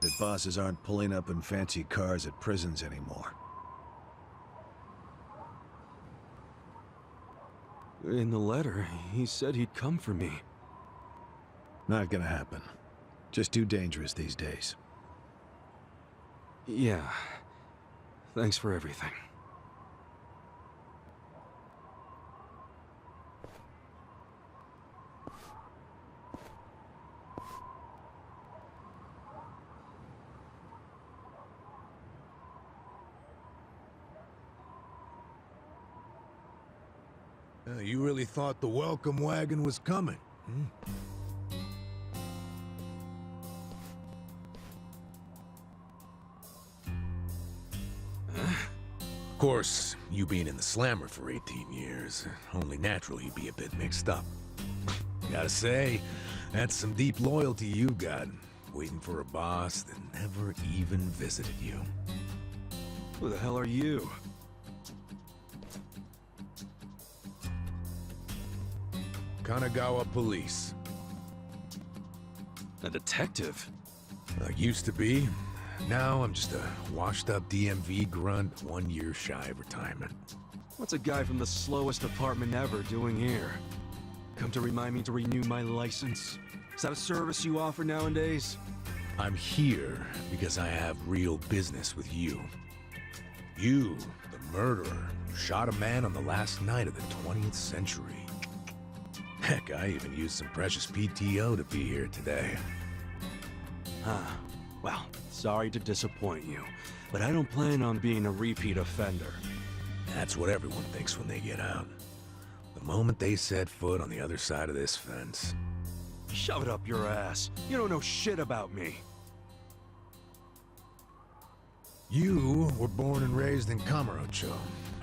that bosses aren't pulling up in fancy cars at prisons anymore. In the letter, he said he'd come for me. Not gonna happen. Just too dangerous these days. Yeah. Thanks for everything. You really thought the welcome wagon was coming, hmm? Of course, you being in the slammer for 18 years, only natural you'd be a bit mixed up. Gotta say, that's some deep loyalty you've got, waiting for a boss that never even visited you. Who the hell are you? Kanagawa Police. A detective? Used to be. Now I'm just a washed-up DMV grunt 1 year shy of retirement. What's a guy from the slowest department ever doing here? Come to remind me to renew my license? Is that a service you offer nowadays? I'm here because I have real business with you. You, the murderer, who shot a man on the last night of the 20th century. Heck, I even used some precious PTO to be here today. Well, sorry to disappoint you, but I don't plan on being a repeat offender. That's what everyone thinks when they get out. The moment they set foot on the other side of this fence. Shove it up your ass. You don't know shit about me. You were born and raised in Kamurocho,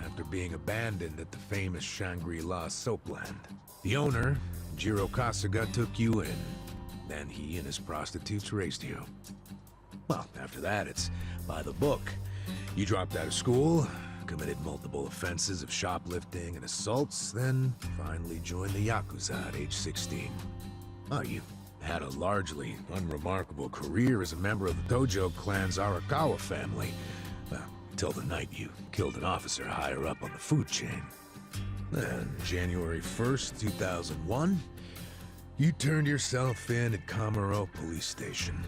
after being abandoned at the famous Shangri-La soapland. The owner, Jiro Kasuga, took you in. Then he and his prostitutes raised you. Well, after that, it's by the book. You dropped out of school, committed multiple offenses of shoplifting and assaults, then finally joined the yakuza at age 16. Oh, you had a largely unremarkable career as a member of the Tojo clan's Arakawa family. Well, until the night you killed an officer higher up on the food chain. Then, January 1st, 2001, you turned yourself in at Kamuro Police Station.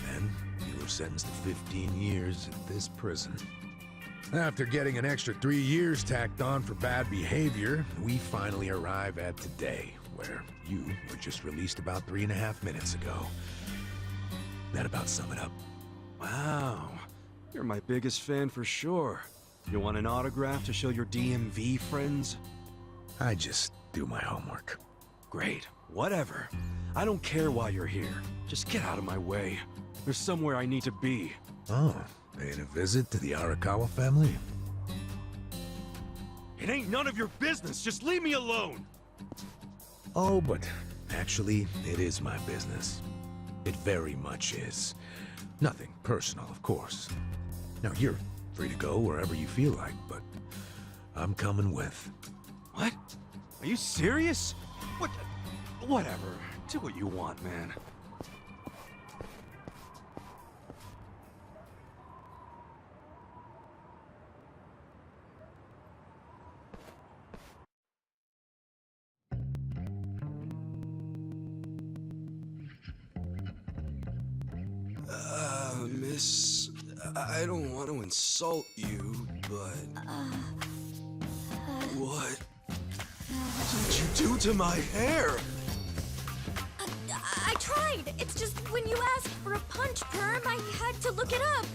Then, you were sentenced to 15 years at this prison. After getting an extra 3 years tacked on for bad behavior, we finally arrive at today, where you were just released about 3.5 minutes ago. That about sum it up. Wow, you're my biggest fan for sure. You want an autograph to show your DMV friends? I just do my homework. Great, whatever. I don't care why you're here. Just get out of my way. There's somewhere I need to be. Oh, paying a visit to the Arakawa family? It ain't none of your business, just leave me alone! Oh, but actually, it is my business. It very much is. Nothing personal, of course. Now, you're free to go wherever you feel like, but I'm coming with. What? Are you serious? What? Whatever. Do what you want, man. Miss, I don't want to insult you, but... What did you do to my hair? I tried. It's just when you asked for a punch perm, I had to look it up.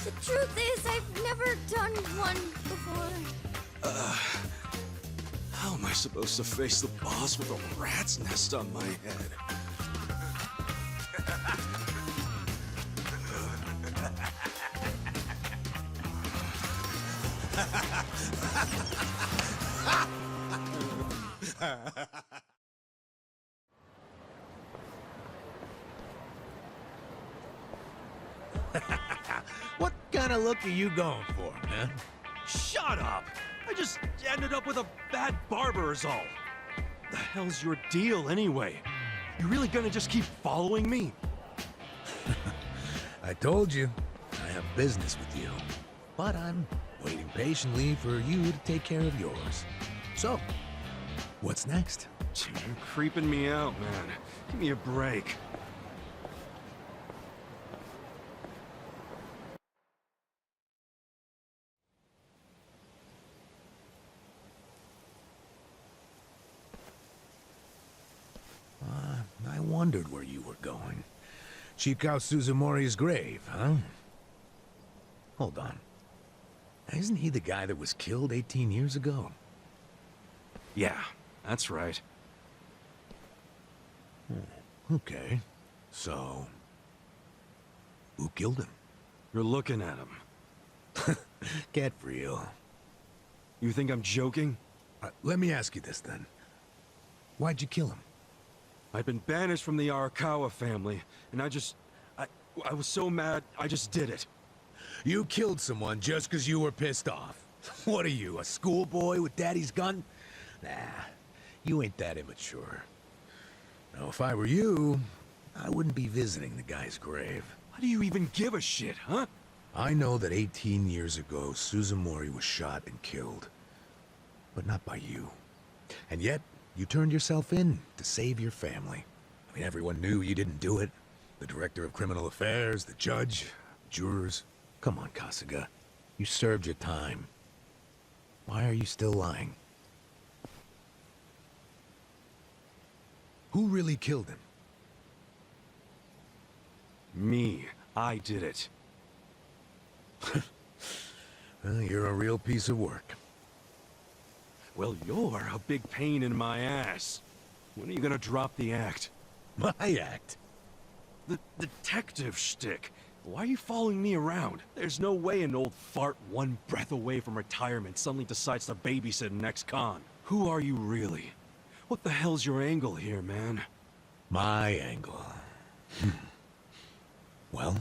The truth is, I've never done one before. How am I supposed to face the boss with a rat's nest on my head? What kind of look are you going for, man? Shut up! I just ended up with a bad barber is all. The hell's your deal anyway? You really gonna just keep following me? I told you, I have business with you. But I'm waiting patiently for you to take care of yours. So, what's next? You're creeping me out, man. Give me a break. I wondered where you were going. Shikao Suzumori's grave, huh? Hold on. Isn't he the guy that was killed 18 years ago? Yeah, that's right. Okay. So, who killed him? You're looking at him. Get real. You think I'm joking? Let me ask you this then. Why'd you kill him? I've been banished from the Arakawa family, and I was so mad, I just did it. You killed someone just because you were pissed off. What are you, a schoolboy with daddy's gun? Nah, you ain't that immature. Now, if I were you, I wouldn't be visiting the guy's grave. Why do you even give a shit, huh? I know that 18 years ago, Suzumori was shot and killed. But not by you. And yet, you turned yourself in to save your family. I mean, everyone knew you didn't do it. The director of criminal affairs, the judge, jurors. Come on, Kasuga. You served your time. Why are you still lying? Who really killed him? Me. I did it. Well, you're a real piece of work. Well, you're a big pain in my ass. When are you gonna drop the act? My act? The detective shtick. Why are you following me around? There's no way an old fart one breath away from retirement suddenly decides to babysit an ex-con. Who are you really? What the hell's your angle here, man? My angle. Well?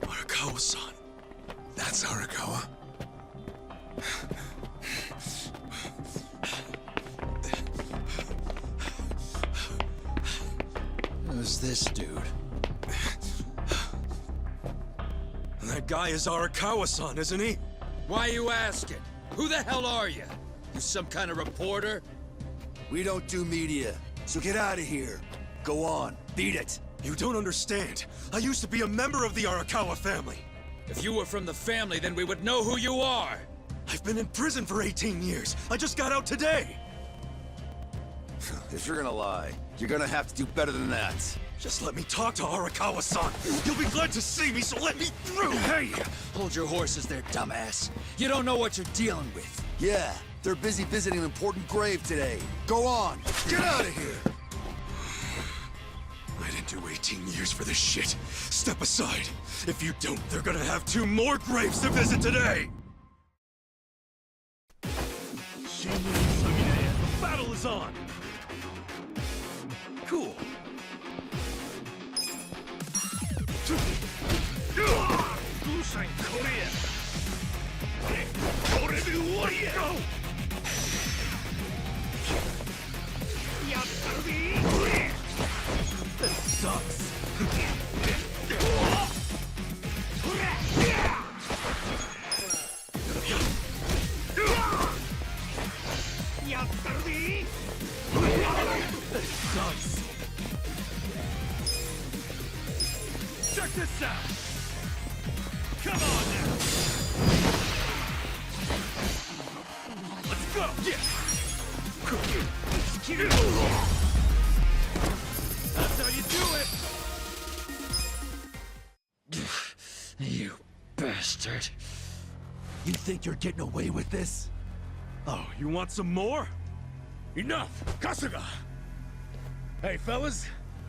Arakawa-san. That's Arakawa. Who's this dude? That guy is Arakawa-san, isn't he? Why you asking? Who the hell are you? You some kind of reporter? We don't do media, so get out of here. Go on, beat it. You don't understand. I used to be a member of the Arakawa family. If you were from the family, then we would know who you are. I've been in prison for 18 years. I just got out today. If you're gonna lie, you're gonna have to do better than that. Just let me talk to Arakawa-san. He'll be glad to see me, so let me through. Hey! Hold your horses there, dumbass. You don't know what you're dealing with. Yeah, they're busy visiting an important grave today. Go on, get out of here. I didn't do 18 years for this shit. Step aside. If you don't, they're gonna have 2 more graves to visit today. The battle is on. Cool. Go! That sucks. That sucks. Check this out. Come on now. Let's go. Yeah. That's how you do it. You bastard. You think you're getting away with this? Oh, you want some more? Enough! Kasuga! Hey, fellas.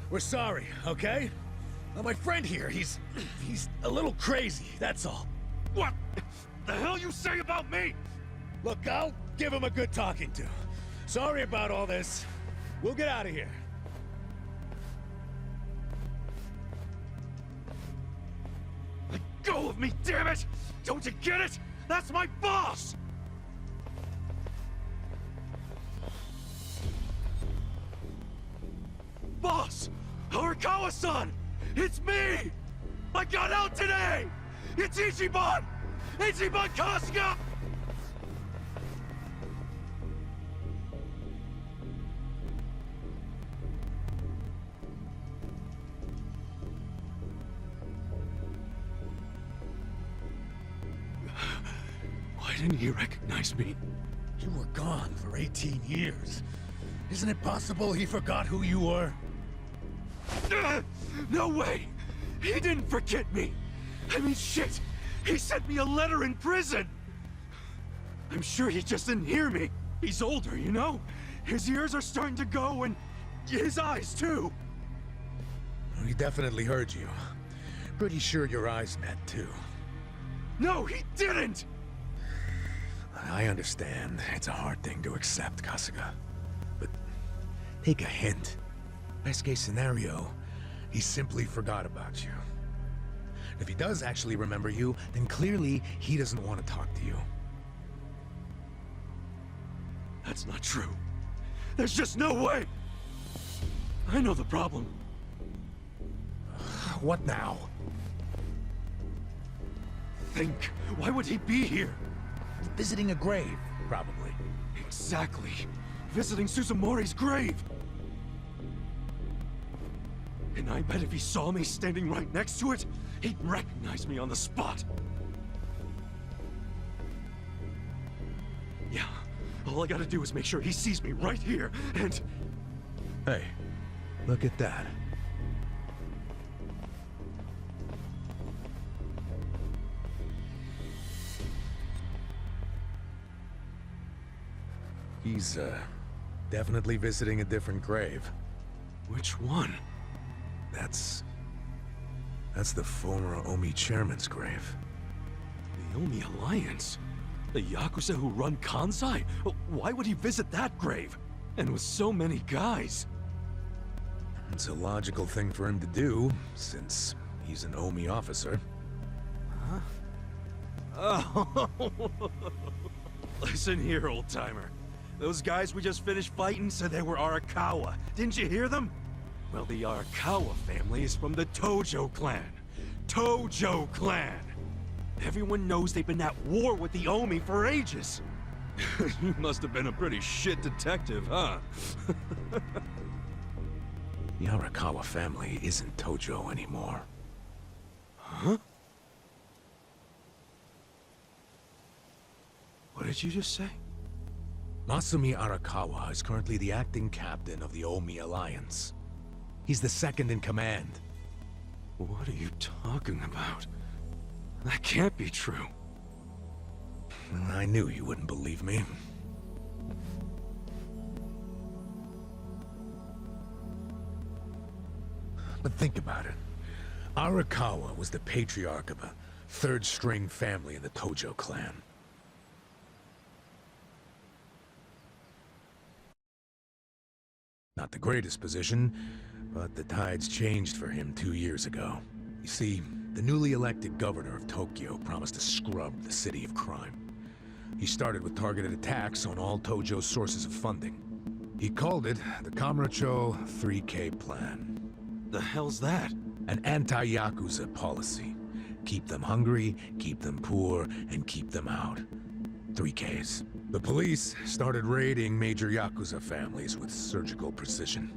We're sorry, okay? My friend here, he's a little crazy, that's all. What the hell you say about me? Look, I'll give him a good talking to. Sorry about all this. We'll get out of here. Let go of me, damn it! Don't you get it? That's my boss! Boss! Arakawa-san! It's me! I got out today! It's Ichiban! Ichiban Kasuga! Why didn't he recognize me? You were gone for 18 years. Isn't it possible he forgot who you were? No way! He didn't forget me! I mean, shit! He sent me a letter in prison! I'm sure he just didn't hear me. He's older, you know? His ears are starting to go, and his eyes, too. He definitely heard you. Pretty sure your eyes met, too. No, he didn't! I understand. It's a hard thing to accept, Kasuga. But take a hint. Best case scenario, he simply forgot about you. If he does actually remember you, then clearly he doesn't want to talk to you. That's not true. There's just no way! I know the problem. What now? Think. Why would he be here? Visiting a grave, probably. Exactly. Visiting Suzumori's grave. And I bet if he saw me standing right next to it, he'd recognize me on the spot. Yeah, all I gotta do is make sure he sees me right here, and... Hey, look at that. He's, definitely visiting a different grave. Which one? That's the former Omi chairman's grave. The Omi Alliance? The yakuza who run Kansai? Why would he visit that grave? And with so many guys? It's a logical thing for him to do, since he's an Omi officer. Huh? Oh. Listen here, old-timer. Those guys we just finished fighting said they were Arakawa. Didn't you hear them? Well, the Arakawa family is from the Tojo clan. Tojo clan! Everyone knows they've been at war with the Omi for ages. You must have been a pretty shit detective, huh? The Arakawa family isn't Tojo anymore. Huh? What did you just say? Masumi Arakawa is currently the acting captain of the Omi Alliance. He's the second in command. What are you talking about? That can't be true. I knew you wouldn't believe me. But think about it. Arakawa was the patriarch of a third-string family in the Tojo clan. Not the greatest position, but the tides changed for him 2 years ago. You see, the newly elected governor of Tokyo promised to scrub the city of crime. He started with targeted attacks on all Tojo's sources of funding. He called it the Kamurocho 3K Plan. The hell's that? An anti-yakuza policy. Keep them hungry, keep them poor, and keep them out. 3Ks. The police started raiding major yakuza families with surgical precision.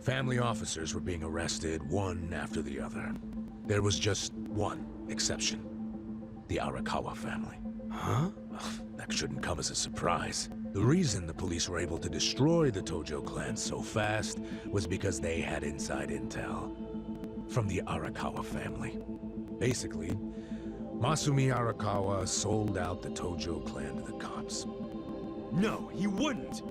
Family officers were being arrested one after the other. There was just one exception. The Arakawa family. Huh? That shouldn't come as a surprise. The reason the police were able to destroy the Tojo clan so fast was because they had inside intel from the Arakawa family. Basically, Masumi Arakawa sold out the Tojo clan to the cops. No, he wouldn't!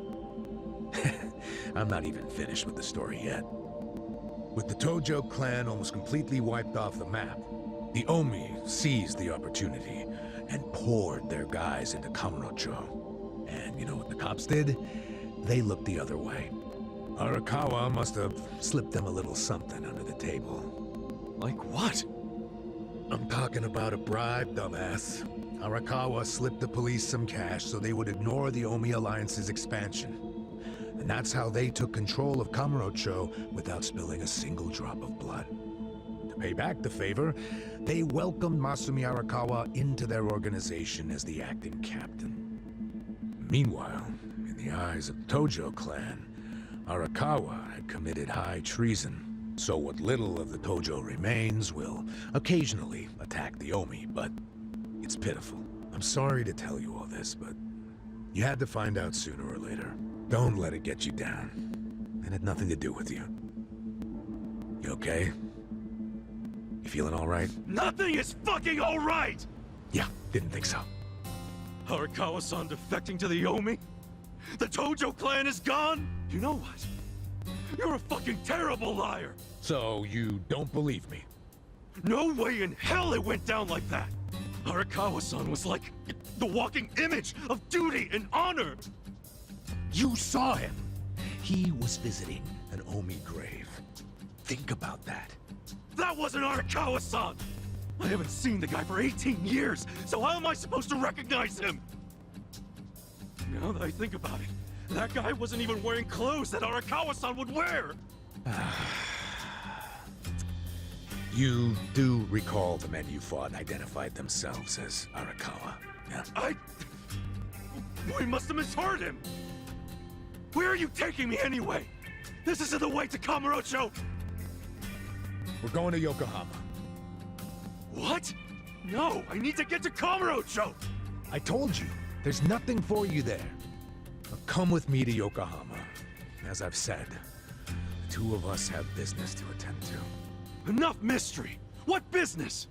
I'm not even finished with the story yet. With the Tojo clan almost completely wiped off the map, the Omi seized the opportunity and poured their guys into Kamurocho. And you know what the cops did? they looked the other way. Arakawa must have slipped them a little something under the table. Like what? I'm talking about a bribe, dumbass. Arakawa slipped the police some cash so they would ignore the Omi Alliance's expansion. And that's how they took control of Kamurocho without spilling a single drop of blood. To pay back the favor, they welcomed Masumi Arakawa into their organization as the acting captain. Meanwhile, in the eyes of the Tojo clan, Arakawa had committed high treason. So what little of the Tojo remains will occasionally attack the Omi, but it's pitiful. I'm sorry to tell you all this, but you had to find out sooner or later. Don't let it get you down. It had nothing to do with you. You okay? You feeling all right? Nothing is fucking alright! Yeah, didn't think so. Arakawa-san defecting to the Omi? The Tojo clan is gone? You know what? You're a fucking terrible liar! So you don't believe me? No way in hell it went down like that! Arakawa-san was like the walking image of duty and honor! You saw him! He was visiting an Omi grave. Think about that. That wasn't Arakawa-san! I haven't seen the guy for 18 years, so how am I supposed to recognize him? Now that I think about it, that guy wasn't even wearing clothes that Arakawa-san would wear! You do recall the men you fought identified themselves as Arakawa, yeah? We must have misheard him! Where are you taking me anyway? This isn't the way to Kamurocho! We're going to Yokohama. What? No, I need to get to Kamurocho! I told you, there's nothing for you there. Now come with me to Yokohama. As I've said, the two of us have business to attend to. Enough mystery! What business?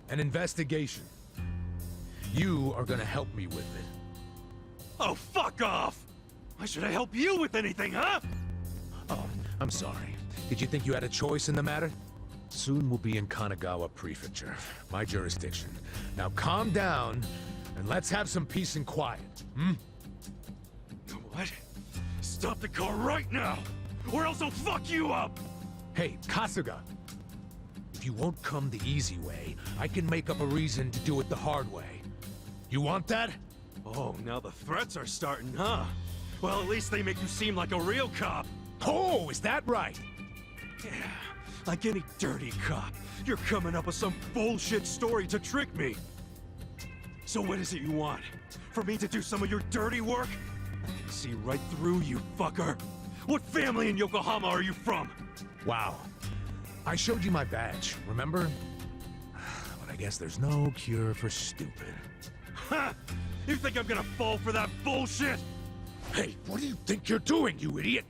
An investigation. You are gonna help me with it. Oh, fuck off! Why should I help you with anything, huh? Oh, I'm sorry. Did you think you had a choice in the matter? Soon we'll be in Kanagawa Prefecture, my jurisdiction. Now calm down, and let's have some peace and quiet, hmm? What? Stop the car right now, or else I'll fuck you up! Hey, Kasuga! If you won't come the easy way, I can make up a reason to do it the hard way. You want that? Oh, now the threats are starting, huh? Well, at least they make you seem like a real cop. Oh, is that right? Yeah, like any dirty cop. You're coming up with some bullshit story to trick me. So what is it you want? For me to do some of your dirty work? I can see right through you, fucker. What family in Yokohama are you from? Wow. I showed you my badge, remember? But I guess there's no cure for stupid. Ha! You think I'm gonna fall for that bullshit? Hey, what do you think you're doing, you idiot?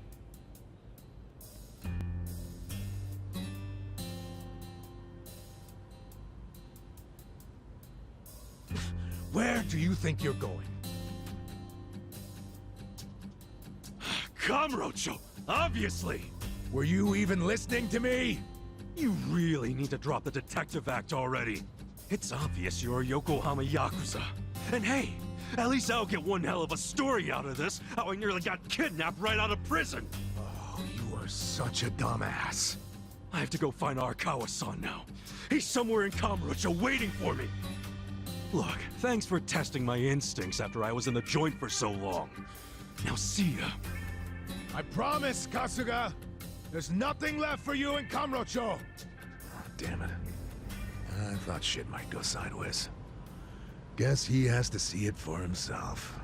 Where do you think you're going? Kamurocho, obviously! Were you even listening to me? You really need to drop the detective act already. It's obvious you're a Yokohama yakuza. And hey, at least I'll get one hell of a story out of this, how I nearly got kidnapped right out of prison. Oh, you are such a dumbass. I have to go find Arakawa-san now. He's somewhere in Kamurocho waiting for me. Look, thanks for testing my instincts after I was in the joint for so long. Now see ya. I promise, Kasuga. There's nothing left for you in Kamurocho. Oh, damn it. I thought shit might go sideways. Guess he has to see it for himself.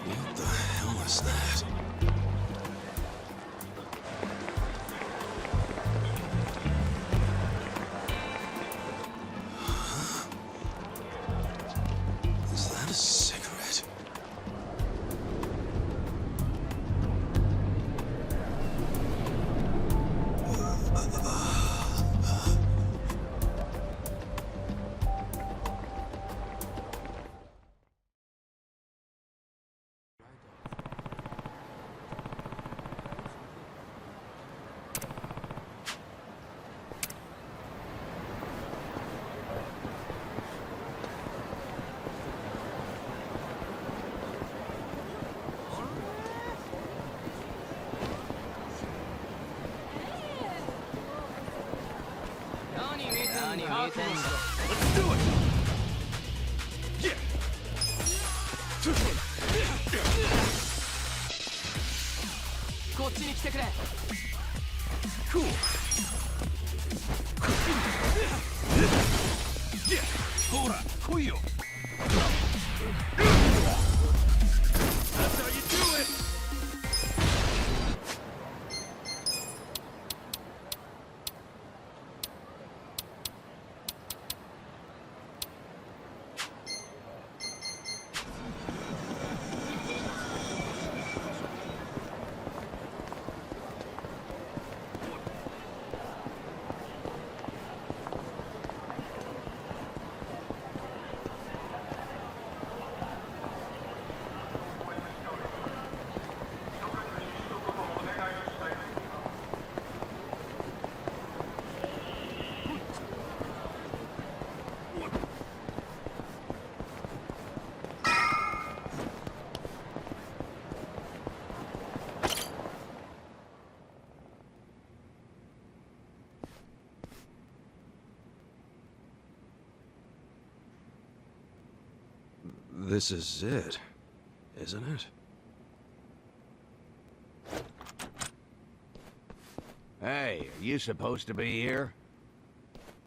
What the hell is that? Is that a cigarette? anything. Let's do it! Yeah! Cool! Yeah! Hora, kuyo! That's how you do it! This is it, isn't it? Hey, are you supposed to be here?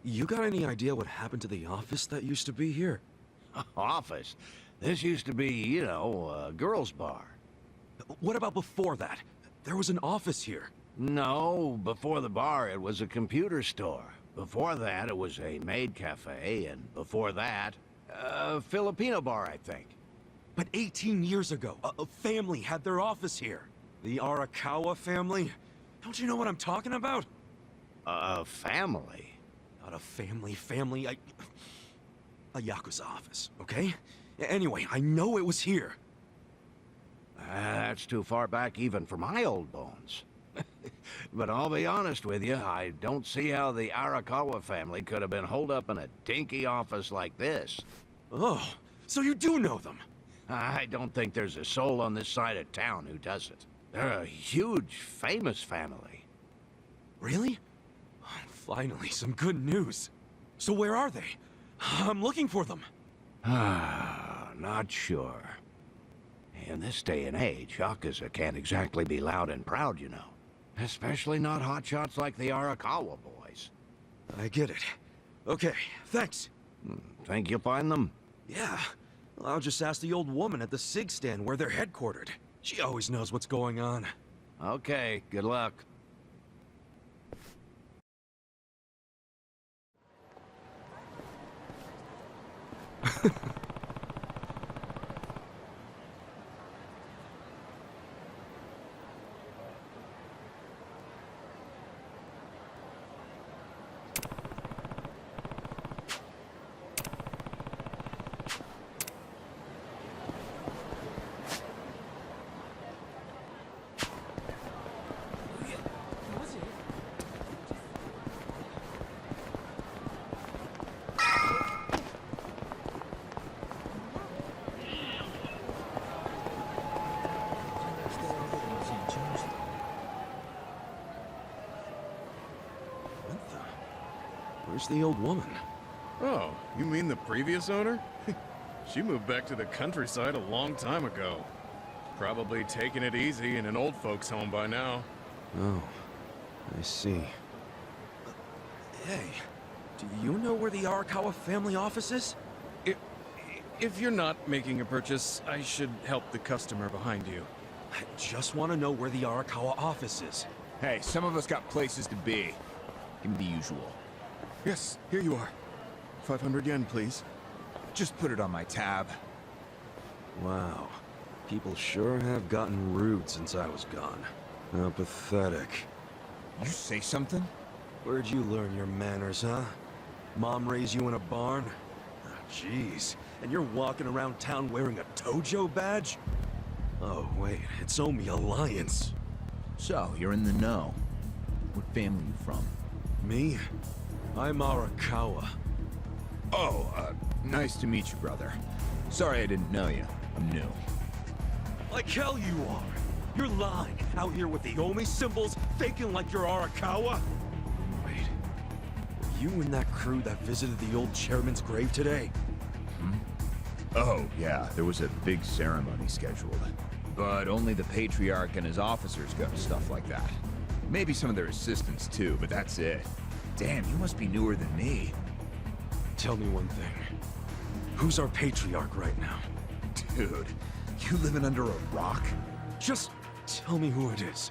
You got any idea what happened to the office that used to be here? Office? This used to be, you know, a girls' bar. What about before that? There was an office here. No, before the bar it was a computer store. Before that it was a maid cafe, and before that, a Filipino bar, I think. But 18 years ago, a family had their office here. The Arakawa family? Don't you know what I'm talking about? A family? Not a family, a yakuza office, okay? Anyway, I know it was here. That's too far back even for my old bones. But I'll be honest with you, I don't see how the Arakawa family could have been holed up in a dinky office like this. Oh, so you do know them? I don't think there's a soul on this side of town who doesn't. They're a huge, famous family. Really? Finally, some good news. So where are they? I'm looking for them. Not sure. In this day and age, yakuza can't exactly be loud and proud, you know. Especially not hotshots like the Arakawa boys. I get it. Okay, thanks. Think you'll find them? Yeah. Well, I'll just ask the old woman at the SIG stand where they're headquartered. She always knows what's going on. Okay, good luck. Where's the old woman? Oh, you mean the previous owner? She moved back to the countryside a long time ago. Probably taking it easy in an old folks' home by now. Oh, I see. Hey, do you know where the Arakawa family office is? If you're not making a purchase, I should help the customer behind you. I just want to know where the Arakawa office is. Hey, some of us got places to be. Give me the usual. Yes, here you are. 500 yen, please. Just put it on my tab. Wow. People sure have gotten rude since I was gone. How pathetic. You say something? Where'd you learn your manners, huh? Mom raised you in a barn? Oh, jeez. And you're walking around town wearing a Tojo badge? Oh, wait. It's Omi Alliance. So, you're in the know. What family you from? Me? I'm Arakawa. Oh, nice to meet you, brother. Sorry I didn't know you. I'm new. Like hell you are! You're lying, out here with the Omi symbols, faking like you're Arakawa? Wait, you and that crew that visited the old chairman's grave today? Oh, yeah, there was a big ceremony scheduled. But only the Patriarch and his officers go to stuff like that. Maybe some of their assistants too, but that's it. Damn, you must be newer than me. Tell me one thing. Who's our Patriarch right now? Dude, you living under a rock? Just tell me who it is.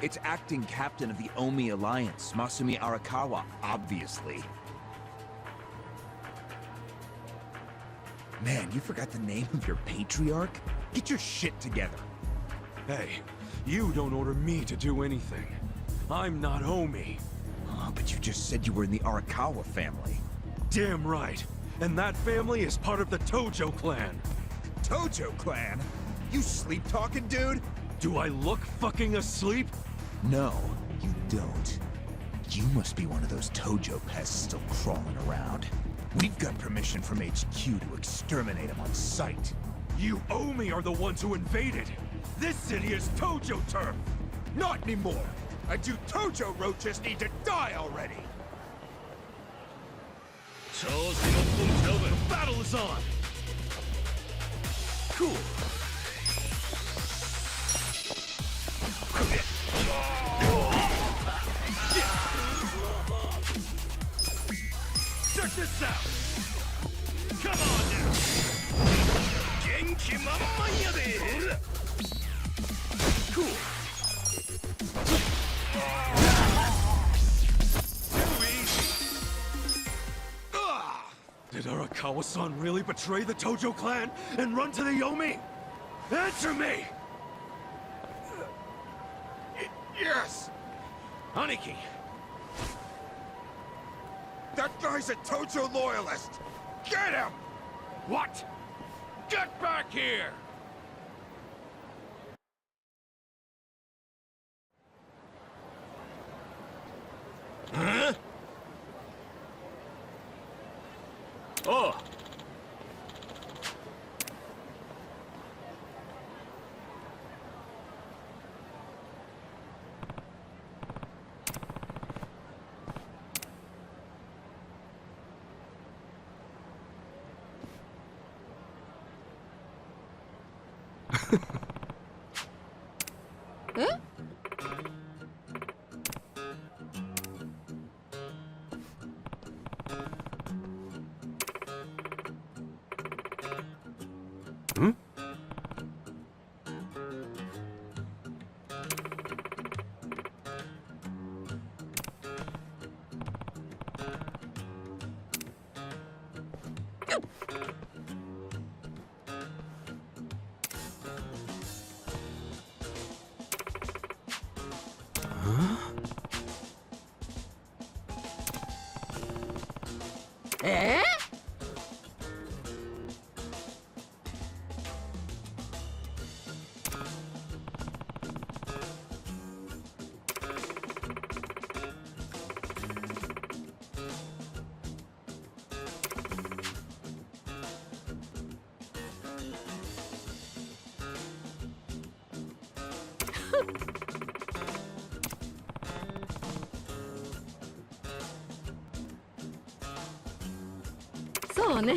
It's acting captain of the Omi Alliance, Masumi Arakawa, obviously. Man, you forgot the name of your Patriarch? Get your shit together. Hey, you don't order me to do anything. I'm not Omi. Oh, but you just said you were in the Arakawa family. Damn right. And that family is part of the Tojo clan. Tojo clan? You sleep-talking, dude? Do I look fucking asleep? No, you don't. You must be one of those Tojo pests still crawling around. We've got permission from HQ to exterminate them on sight. You Omi are the ones who invaded. This city is Tojo turf. Not anymore! And you Tojo roaches need to die already! The battle is on. Cool. Check this out. Come on now. Genki mamma yade. Cool. Too easy. Did Arakawa-san really betray the Tojo clan and run to the Yomi? Answer me! Yes! Aniki! That guy's a Tojo loyalist! Get him! What? Get back here! Huh? Oh! Huh? Hmm? Eh?そうね。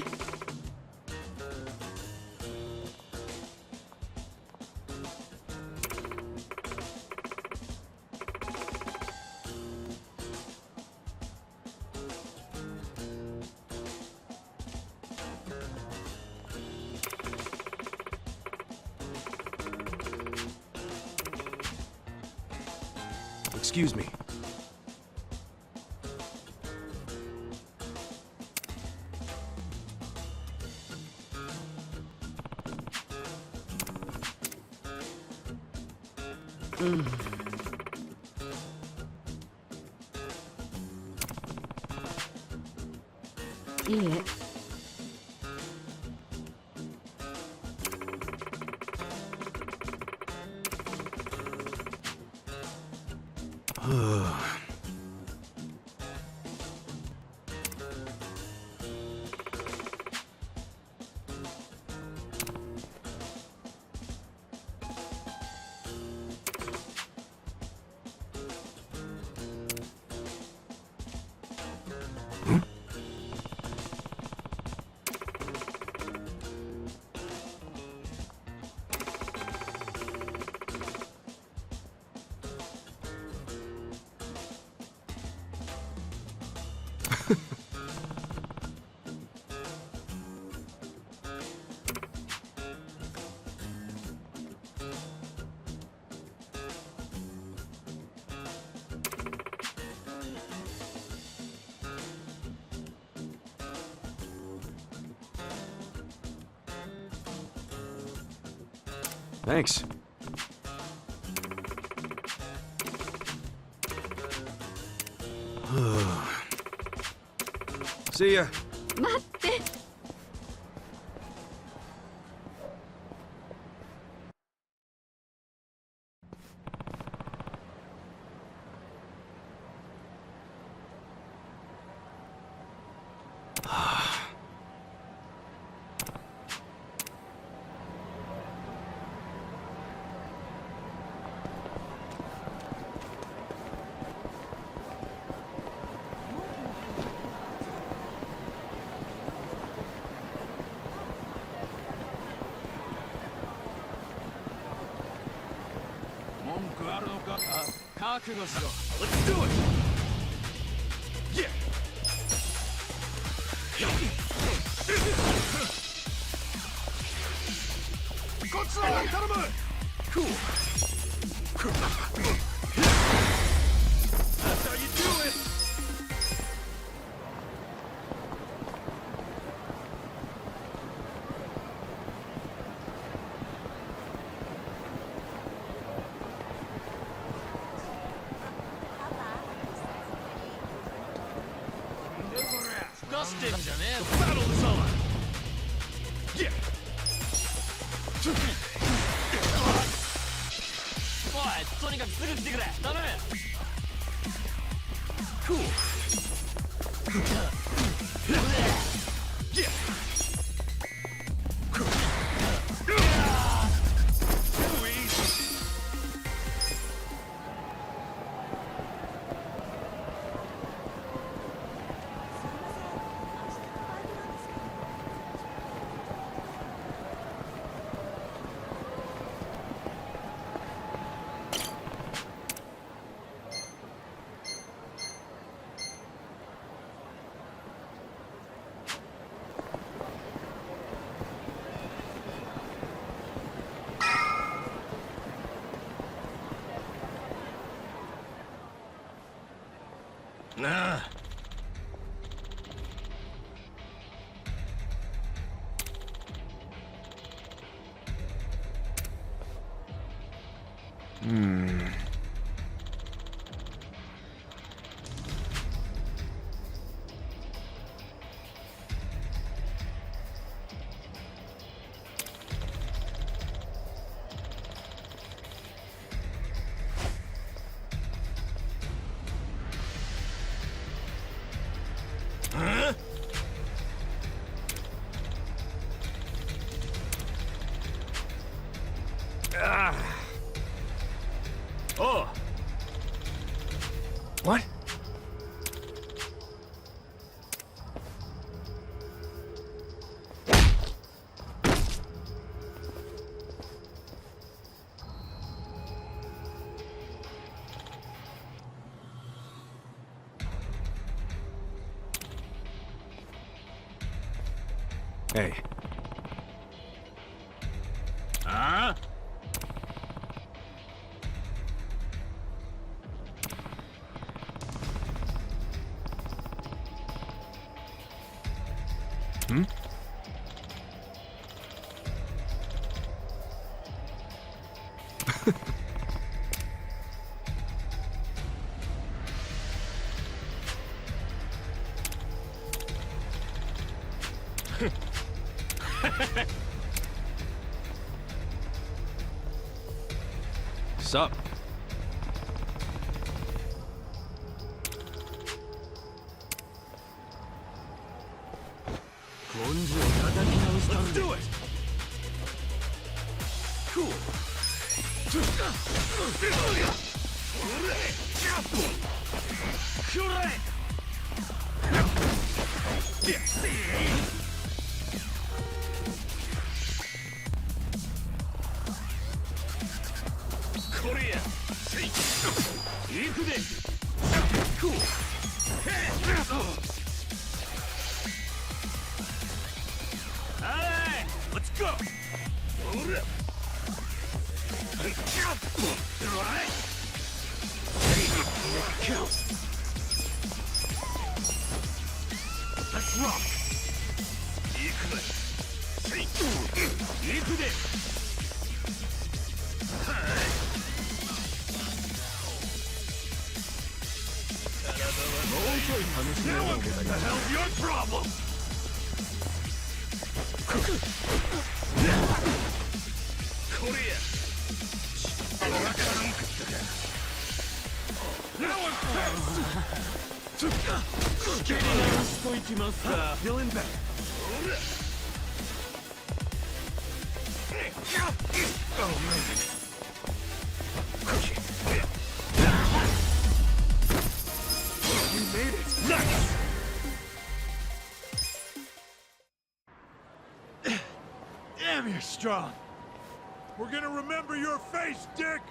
Excuse me.いいえ。Thanks. See ya. 待って。Let's do it! Yeah! Cool. That's how you do it! The battle is on! Yeah! Cool! Yeah! Too easy! Nah. Huh? Oh. What? Hey. Huh? Hmm? Sup? Let's do it! Cool. Korea. Cool. Go! Count. Let's rock. Now what the hell's your problem? Korea. Now I'm Feeling better. Oh man. We made it. Nice! Damn, you're strong. We're gonna remember your face, Dick!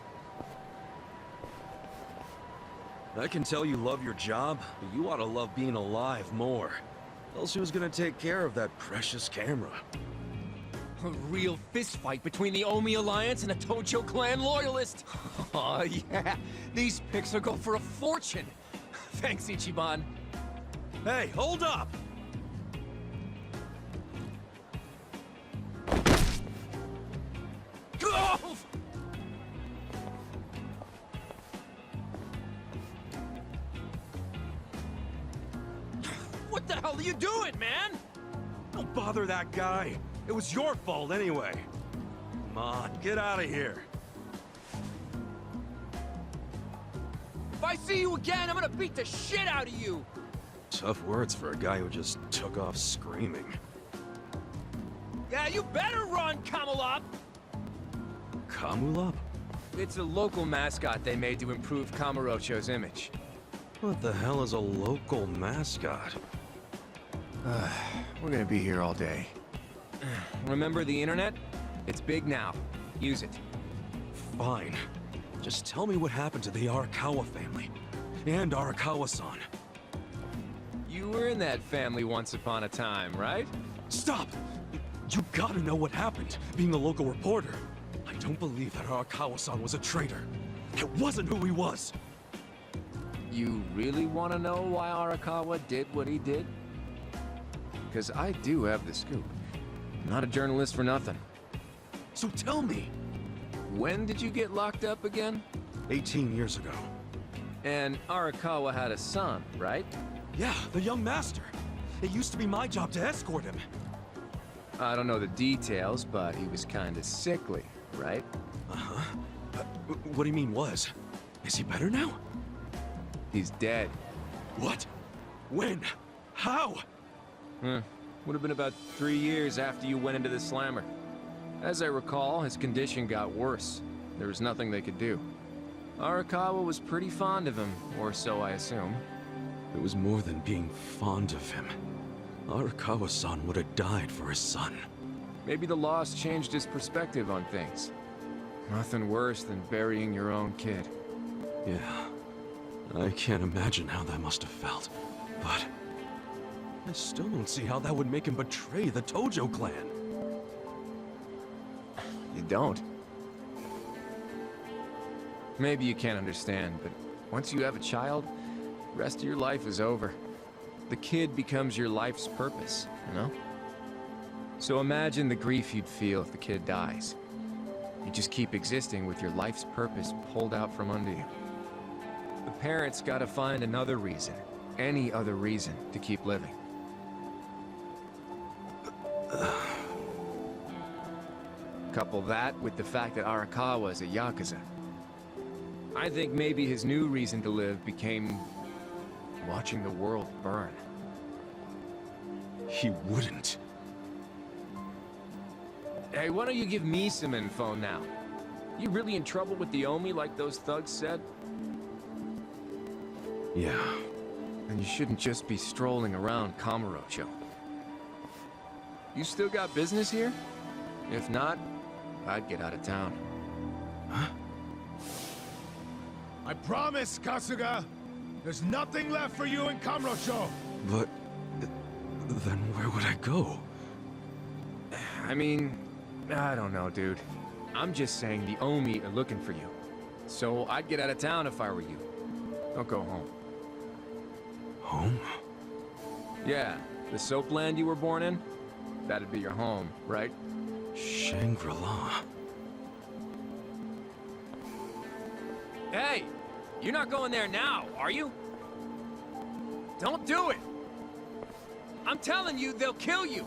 I can tell you love your job, but you ought to love being alive more. Else who's gonna take care of that precious camera? A real fistfight between the Omi Alliance and the Tojo clan loyalists. Oh yeah, these pics will go for a fortune. Thanks, Ichiban. Hey, hold up! Oh! What the hell are you doing, man? Don't bother that guy. It was your fault anyway. Come on, get out of here. If I see you again, I'm gonna beat the shit out of you. Tough words for a guy who just took off screaming. Yeah, you better run, Kamalop. Kamulop? It's a local mascot they made to improve Kamurocho's image. What the hell is a local mascot? We're gonna be here all day. Remember the internet? It's big now. Use it. Fine. Just tell me what happened to the Arakawa family. And Arakawa-san. You were in that family once upon a time, right? Stop! You gotta know what happened, being a local reporter. I don't believe that Arakawa-san was a traitor. It wasn't who he was. You really want to know why Arakawa did what he did? Because I do have the scoop. I'm not a journalist for nothing. So tell me. When did you get locked up again? 18 years ago. And Arakawa had a son, right? Yeah, the young master. It used to be my job to escort him. I don't know the details, but he was kind of sickly, right? Uh-huh. What do you mean was? Is he better now? He's dead. What? When? How? Would have been about 3 years after you went into the slammer. As I recall, his condition got worse. There was nothing they could do. Arakawa was pretty fond of him, or so I assume. It was more than being fond of him. Arakawa-san would have died for his son. Maybe the loss changed his perspective on things. Nothing worse than burying your own kid. Yeah. I can't imagine how that must have felt. But I still don't see how that would make him betray the Tojo clan. You don't? Maybe you can't understand, but once you have a child, the rest of your life is over. The kid becomes your life's purpose, you know? So imagine the grief you'd feel if the kid dies. You just keep existing with your life's purpose pulled out from under you. The parents gotta find another reason, any other reason, to keep living. Couple that with the fact that Arakawa is a yakuza. I think maybe his new reason to live became watching the world burn. He wouldn't. Hey, why don't you give me some info now? You really in trouble with the Omi like those thugs said? Yeah. And you shouldn't just be strolling around Kamurocho. You still got business here? If not, I'd get out of town. Huh? I promise, Kasuga! There's nothing left for you in Kamurocho! But then where would I go? I mean, I don't know, dude. I'm just saying the Omi are looking for you. So I'd get out of town if I were you. Don't go home. Home? Yeah, the soap land you were born in? That'd be your home, right? Shangri-La. Hey! You're not going there now, are you? Don't do it! I'm telling you, they'll kill you!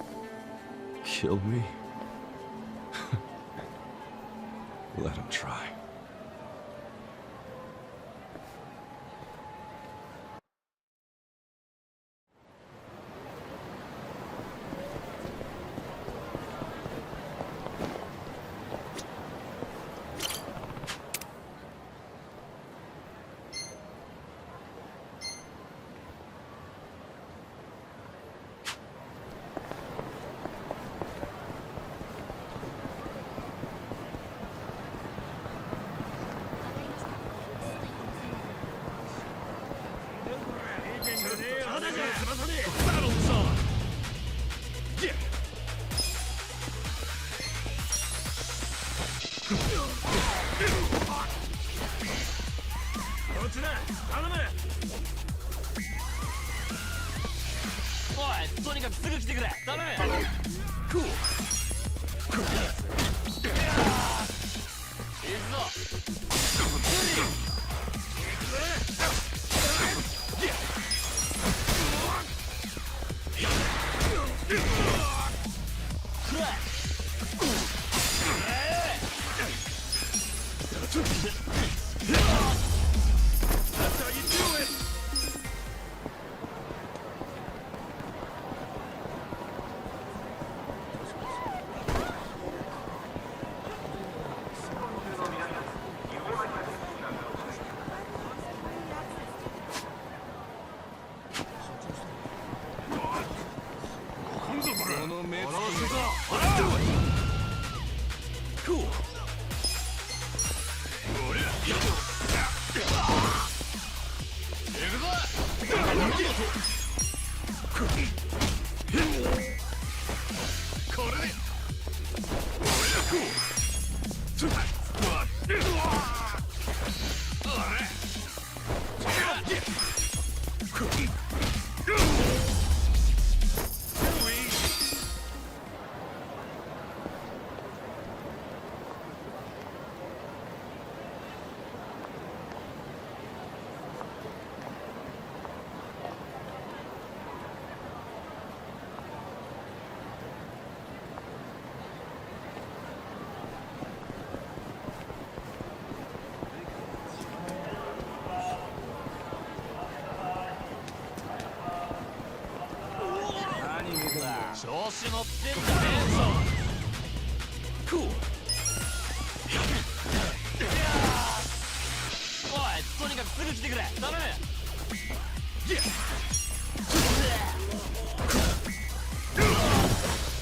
Kill me? Let him try. Battle's on! Yeah! That's how you do it!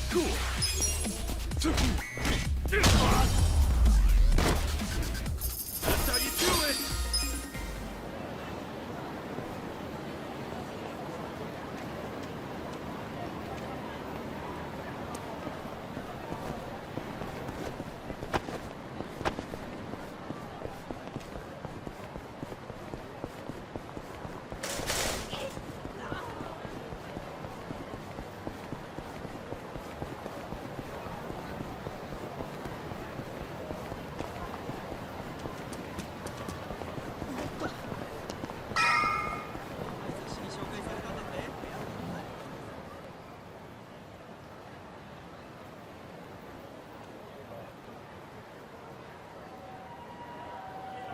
Cool. Cool. That's how you do it!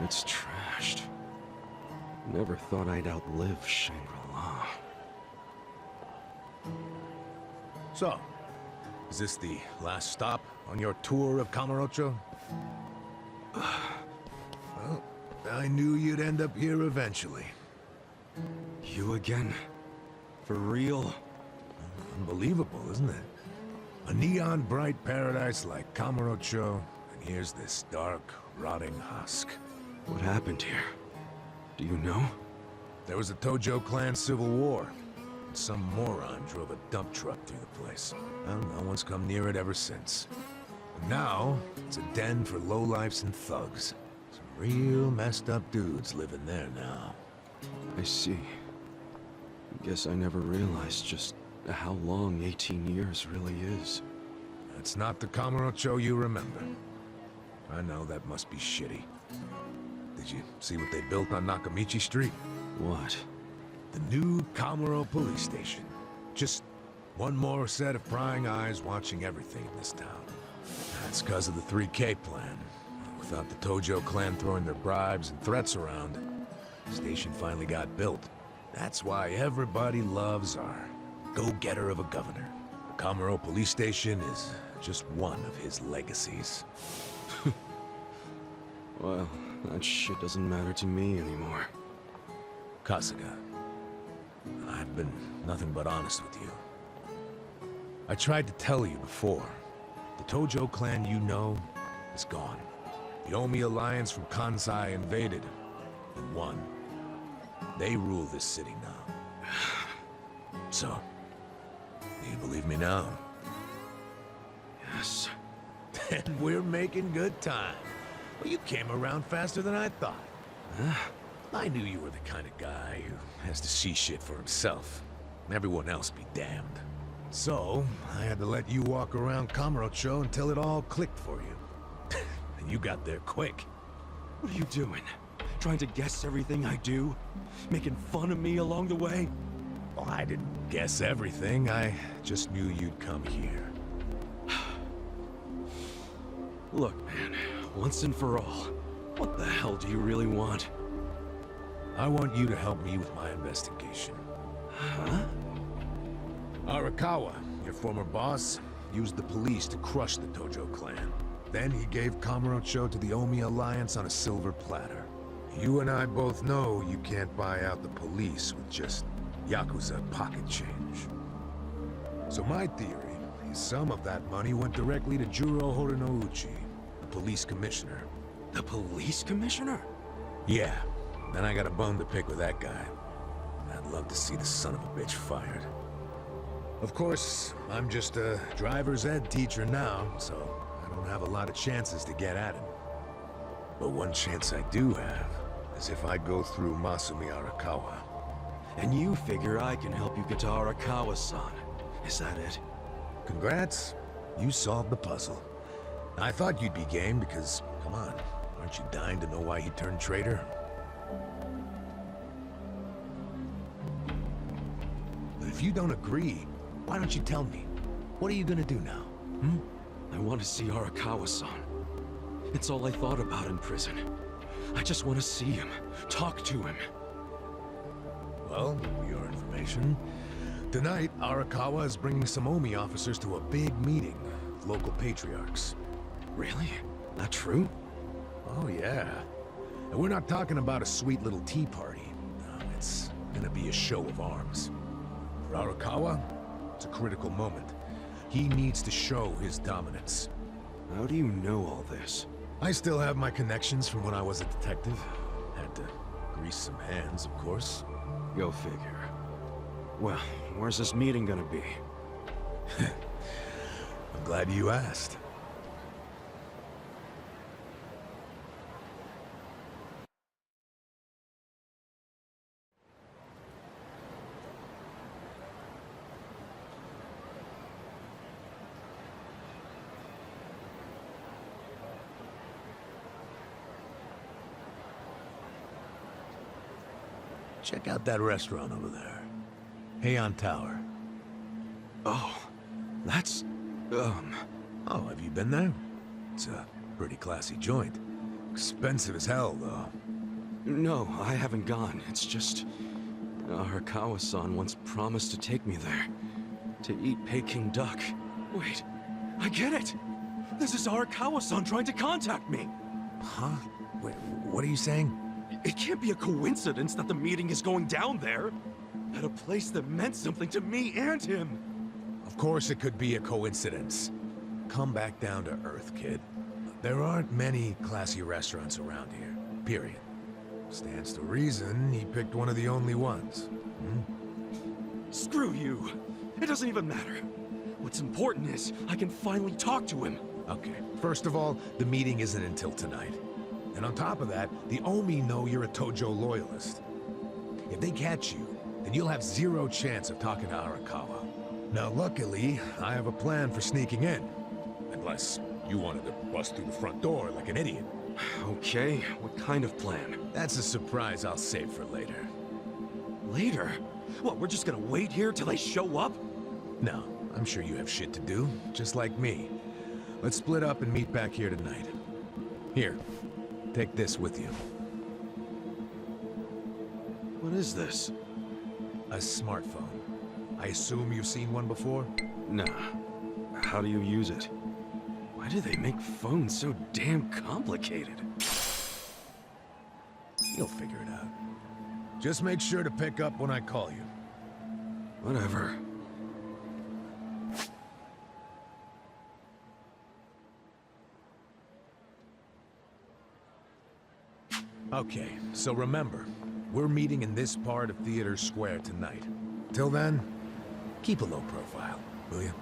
It's trashed. Never thought I'd outlive Shangri-La. So, is this the last stop on your tour of Kamurocho? Well, I knew you'd end up here eventually. You again? For real? Unbelievable, isn't it? A neon bright paradise like Kamurocho, and here's this dark, rotting husk. What happened here? Do you know? There was a Tojo clan civil war. And some moron drove a dump truck through the place. Well, no one's come near it ever since. Now, it's a den for lowlifes and thugs. Some real messed up dudes living there now. I see. Guess I never realized just how long 18 years really is. It's not the Kamurocho you remember. I know that must be shitty. Did you see what they built on Nakamichi Street? What? The new Kamuro police station. Just one more set of prying eyes watching everything in this town. That's because of the 3K plan. Without the Tojo clan throwing their bribes and threats around, the station finally got built. That's why everybody loves our go-getter of a governor. The Kamuro police station is just one of his legacies. Well, that shit doesn't matter to me anymore. Kasuga, I've been nothing but honest with you. I tried to tell you before. The Tojo clan you know is gone. The Omi alliance from Kansai invaded and won. They rule this city now. So, do you believe me now? Yes. And we're making good time. Well, you came around faster than I thought. Huh? I knew you were the kind of guy who has to see shit for himself. Everyone else be damned. So, I had to let you walk around Kamurocho until it all clicked for you. And you got there quick. What are you doing? Trying to guess everything I do? Making fun of me along the way? Well, I didn't guess everything. I just knew you'd come here. Look, man, once and for all, what the hell do you really want? I want you to help me with my investigation. Huh? Arakawa, your former boss, used the police to crush the Tojo clan. Then he gave Kamurocho to the Omi alliance on a silver platter. You and I both know you can't buy out the police with just yakuza pocket change. So my theory is some of that money went directly to Juro Horinouchi, the police commissioner. The police commissioner? Yeah, then I got a bone to pick with that guy. I'd love to see the son of a bitch fired. Of course, I'm just a driver's ed teacher now, so I don't have a lot of chances to get at him. But one chance I do have is if I go through Masumi Arakawa. And you figure I can help you get to Arakawa-san. Is that it? Congrats, you solved the puzzle. I thought you'd be game because, come on, aren't you dying to know why he turned traitor? But if you don't agree, why don't you tell me? What are you gonna do now, I want to see Arakawa-san. It's all I thought about in prison. I just want to see him, talk to him. Well, for your information, tonight Arakawa is bringing some Omi officers to a big meeting with local patriarchs. Really? Not true? Oh yeah. And we're not talking about a sweet little tea party. No, it's gonna be a show of arms. For Arakawa, it's a critical moment. He needs to show his dominance. How do you know all this? I still have my connections from when I was a detective. Had to grease some hands, of course. Go figure. Well, where's this meeting gonna be? I'm glad you asked. Check out that restaurant over there. Heian Tower. Oh, that's... Oh, have you been there? It's a pretty classy joint. Expensive as hell, though. No, I haven't gone. It's just... Arakawa-san once promised to take me there. To eat Peking duck. Wait, I get it! This is Arakawa-san trying to contact me! Huh? Wait, what are you saying? It can't be a coincidence that the meeting is going down there. At a place that meant something to me and him. Of course it could be a coincidence. Come back down to earth, kid. There aren't many classy restaurants around here, period. Stands to reason he picked one of the only ones. Screw you. It doesn't even matter. What's important is I can finally talk to him. Okay, first of all, the meeting isn't until tonight. And on top of that, the Omi know you're a Tojo loyalist. If they catch you, then you'll have zero chance of talking to Arakawa. Now, luckily, I have a plan for sneaking in. Unless you wanted to bust through the front door like an idiot. Okay, what kind of plan? That's a surprise I'll save for later. Later? What, we're just gonna wait here till they show up? No, I'm sure you have shit to do, just like me. Let's split up and meet back here tonight. Here, take this with you. What is this? A smartphone. I assume you've seen one before? Nah. How do you use it? Why do they make phones so damn complicated? You'll figure it out. Just make sure to pick up when I call you. Whatever. Okay, so remember, we're meeting in this part of Theater Square tonight. Till then, keep a low profile, will you?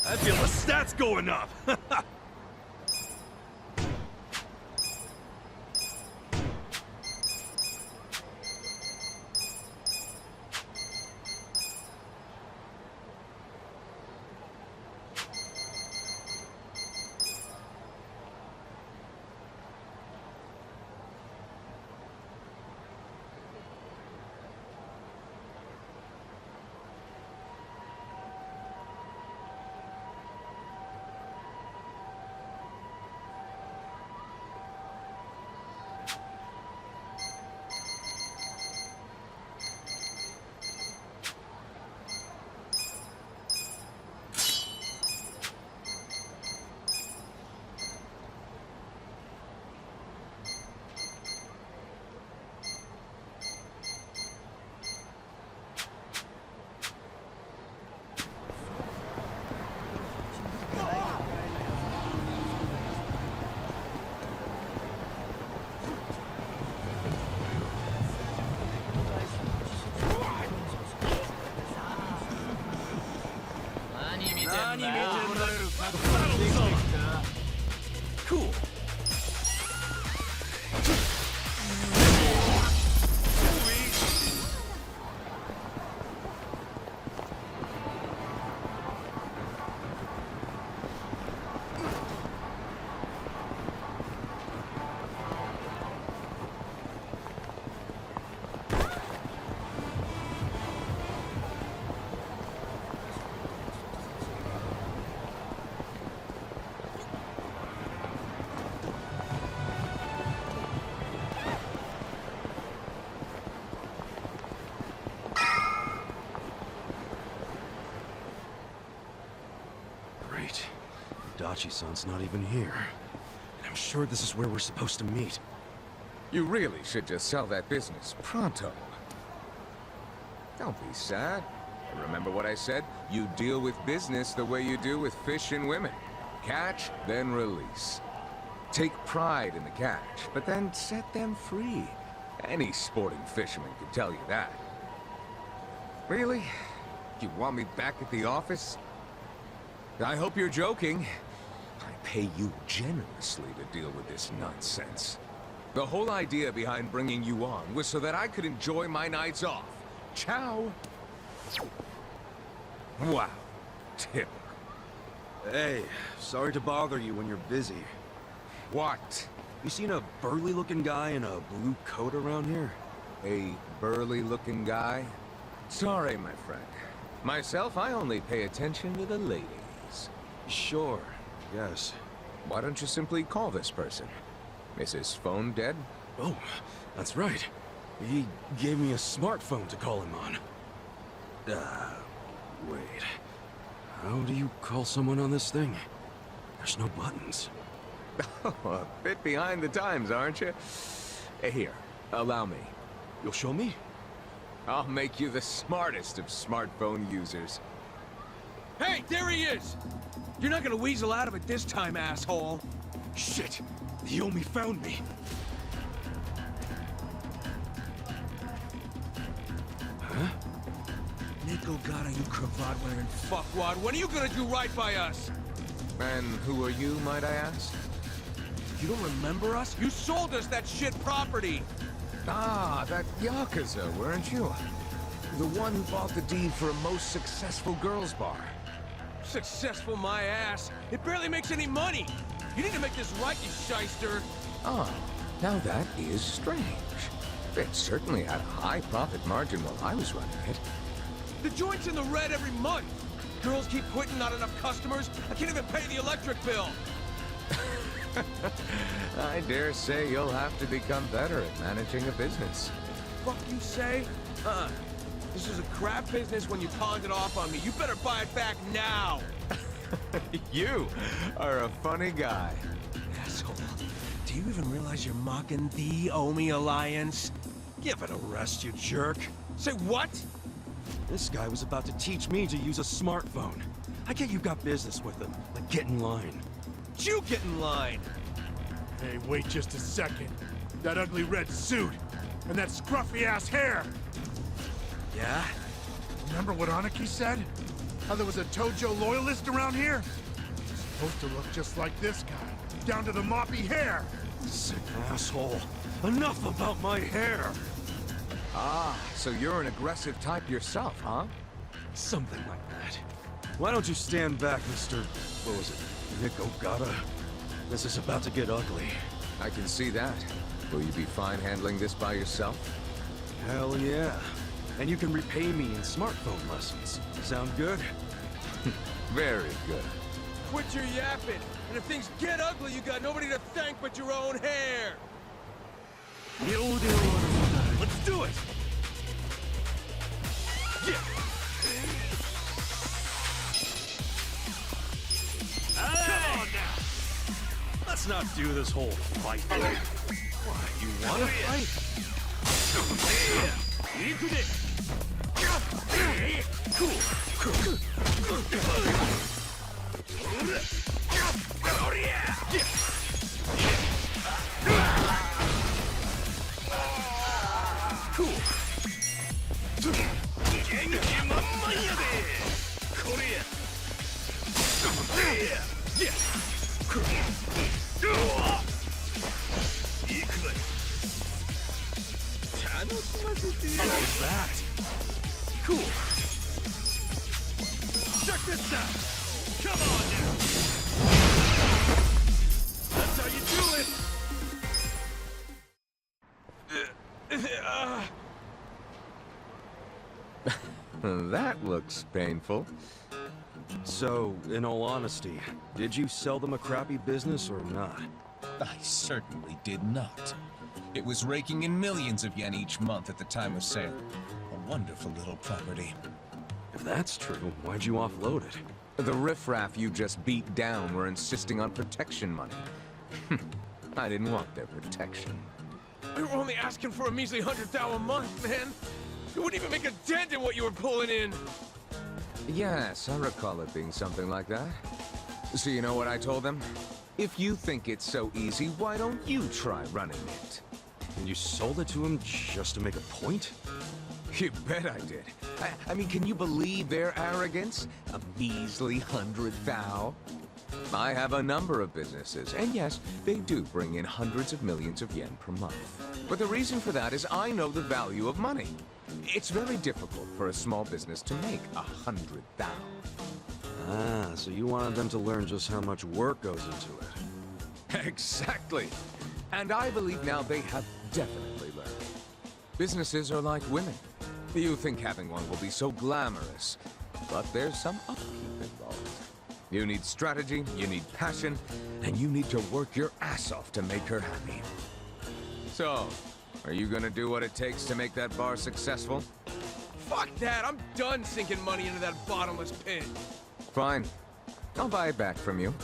I feel the stats going up! Itachi-san's not even here. And I'm sure this is where we're supposed to meet. You really should just sell that business pronto. Don't be sad. Remember what I said? You deal with business the way you do with fish and women. Catch, then release. Take pride in the catch, but then set them free. Any sporting fisherman can tell you that. Really? You want me back at the office? I hope you're joking. I pay you generously to deal with this nonsense. The whole idea behind bringing you on was so that I could enjoy my nights off. Ciao. Wow. Tip. Hey, sorry to bother you when you're busy. What? You seen a burly-looking guy in a blue coat around here? A burly-looking guy? Sorry, my friend. Myself, I only pay attention to the ladies. Sure, yes. Why don't you simply call this person? Is his phone dead? Oh, that's right. He gave me a smartphone to call him on. Wait. How do you call someone on this thing? There's no buttons. Oh, a bit behind the times, aren't you? Here, allow me. You'll show me? I'll make you the smartest of smartphone users. Hey, there he is! You're not gonna weasel out of it this time, asshole. Shit! The Yomi found me! Huh? Nico got you cravat-wearing fuckwad. When are you gonna do right by us? And who are you, might I ask? You don't remember us? You sold us that shit property! Ah, that yakuza, weren't you? The one who bought the deed for a most successful girls' bar. Successful my ass. It barely makes any money. You need to make this right, you shyster. Ah, now that is strange. It certainly had a high profit margin while I was running it. The joint's in the red every month. Girls keep quitting, not enough customers. I can't even pay the electric bill. I dare say you'll have to become better at managing a business. Fuck you say? This is a crap business when you pawned it off on me. You better buy it back now. You are a funny guy. Asshole. Do you even realize you're mocking the Omi Alliance? Give it a rest, you jerk. Say what? This guy was about to teach me to use a smartphone. I get you got business with him, but get in line. You get in line. Hey, wait just a second. That ugly red suit and that scruffy-ass hair. Yeah? Remember what Aniki said? How there was a Tojo loyalist around here? Supposed to look just like this guy, down to the moppy hair. Sick asshole. Enough about my hair! Ah, so you're an aggressive type yourself, huh? Something like that. Why don't you stand back, Mr. What was it? Nick Ogata? This is about to get ugly. I can see that. Will you be fine handling this by yourself? Hell yeah. And you can repay me in smartphone lessons. Sound good? Very good. Quit your yapping. And if things get ugly, you got nobody to thank but your own hair. Let's do it! Yeah! Come on now! Let's not do this whole fight thing. What, you wanna fight? How's that? Cool. Check this out. Come on now. That's how you do it. That looks painful. So, in all honesty, did you sell them a crappy business or not? I certainly did not. It was raking in millions of yen each month at the time of sale. A wonderful little property. If that's true, why'd you offload it? The riffraff you just beat down were insisting on protection money. I didn't want their protection. We were only asking for a measly 100,000 a month, man. It wouldn't even make a dent in what you were pulling in. Yes, I recall it being something like that. So you know what I told them? If you think it's so easy, why don't you try running it? And you sold it to him just to make a point? You bet I did. I mean, can you believe their arrogance? A measly 100,000? I have a number of businesses, and yes, they do bring in hundreds of millions of yen per month. But the reason for that is I know the value of money. It's very difficult for a small business to make 100,000. Ah, so you wanted them to learn just how much work goes into it. Exactly. And I believe now they have definitely learned. Businesses are like women. You think having one will be so glamorous, but there's some upkeep involved. You need strategy, you need passion, and you need to work your ass off to make her happy. So, are you gonna do what it takes to make that bar successful? Fuck that, I'm done sinking money into that bottomless pit. Fine. I'll buy it back from you.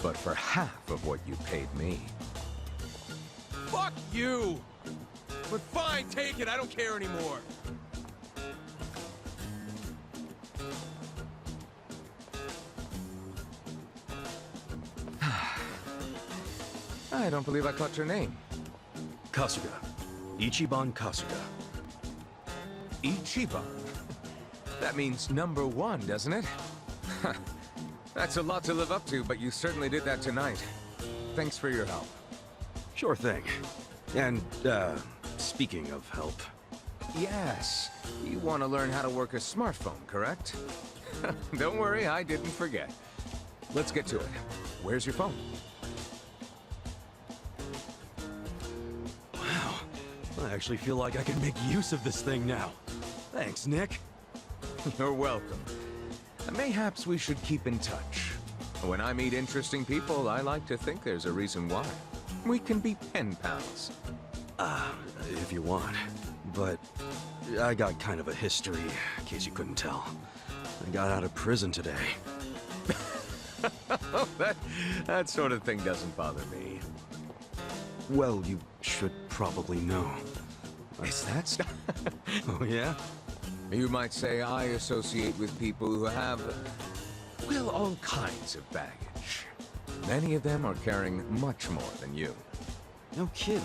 But for half of what you paid me. Fuck you! But fine, take it, I don't care anymore. I don't believe I caught your name. Kasuga. Ichiban Kasuga. Ichiban? That means number one, doesn't it? That's a lot to live up to, but you certainly did that tonight. Thanks for your help. Sure thing. And, speaking of help... Yes. You want to learn how to work a smartphone, correct? Don't worry, I didn't forget. Let's get to it. Where's your phone? Wow. I actually feel like I can make use of this thing now. Thanks, Nick. You're welcome. Mayhaps we should keep in touch. When I meet interesting people, I like to think there's a reason why. We can be pen pals. If you want. But I got kind of a history, in case you couldn't tell. I got out of prison today. That sort of thing doesn't bother me. Well, you should probably know. Is that Oh, yeah? You might say I associate with people who have, well, all kinds of baggage. Many of them are carrying much more than you. No kidding.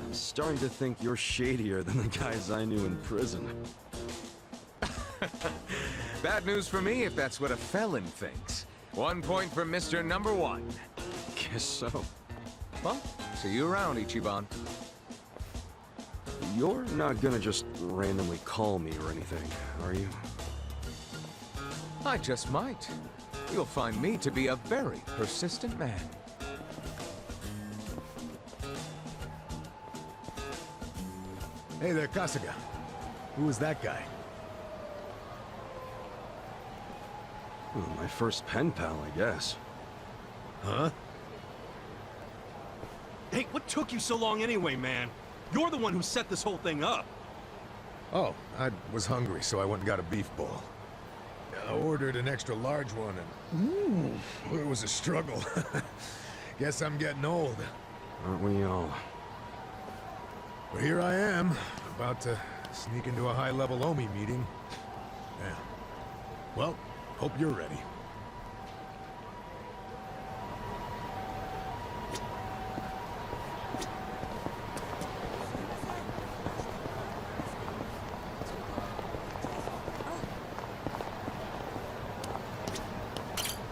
I'm starting to think you're shadier than the guys I knew in prison. Bad news for me if that's what a felon thinks. 1 point for Mr. Number One. Guess so. Well, see you around, Ichiban. You're not gonna just randomly call me or anything, are you? I just might. You'll find me to be a very persistent man. Hey there, Kasuga. Who was that guy? Well, my first pen pal, I guess. Huh? Hey, what took you so long anyway, man? You're the one who set this whole thing up. Oh, I was hungry, so I went and got a beef bowl. I ordered an extra large one, and it was a struggle. Guess I'm getting old. Aren't we all? But here I am, about to sneak into a high-level Omi meeting. Yeah. Well, hope you're ready.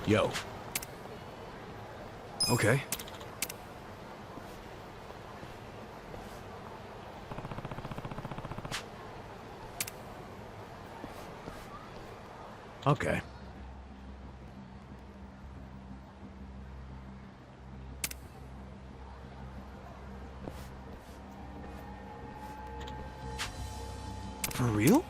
Yo. Okay. Okay. For real?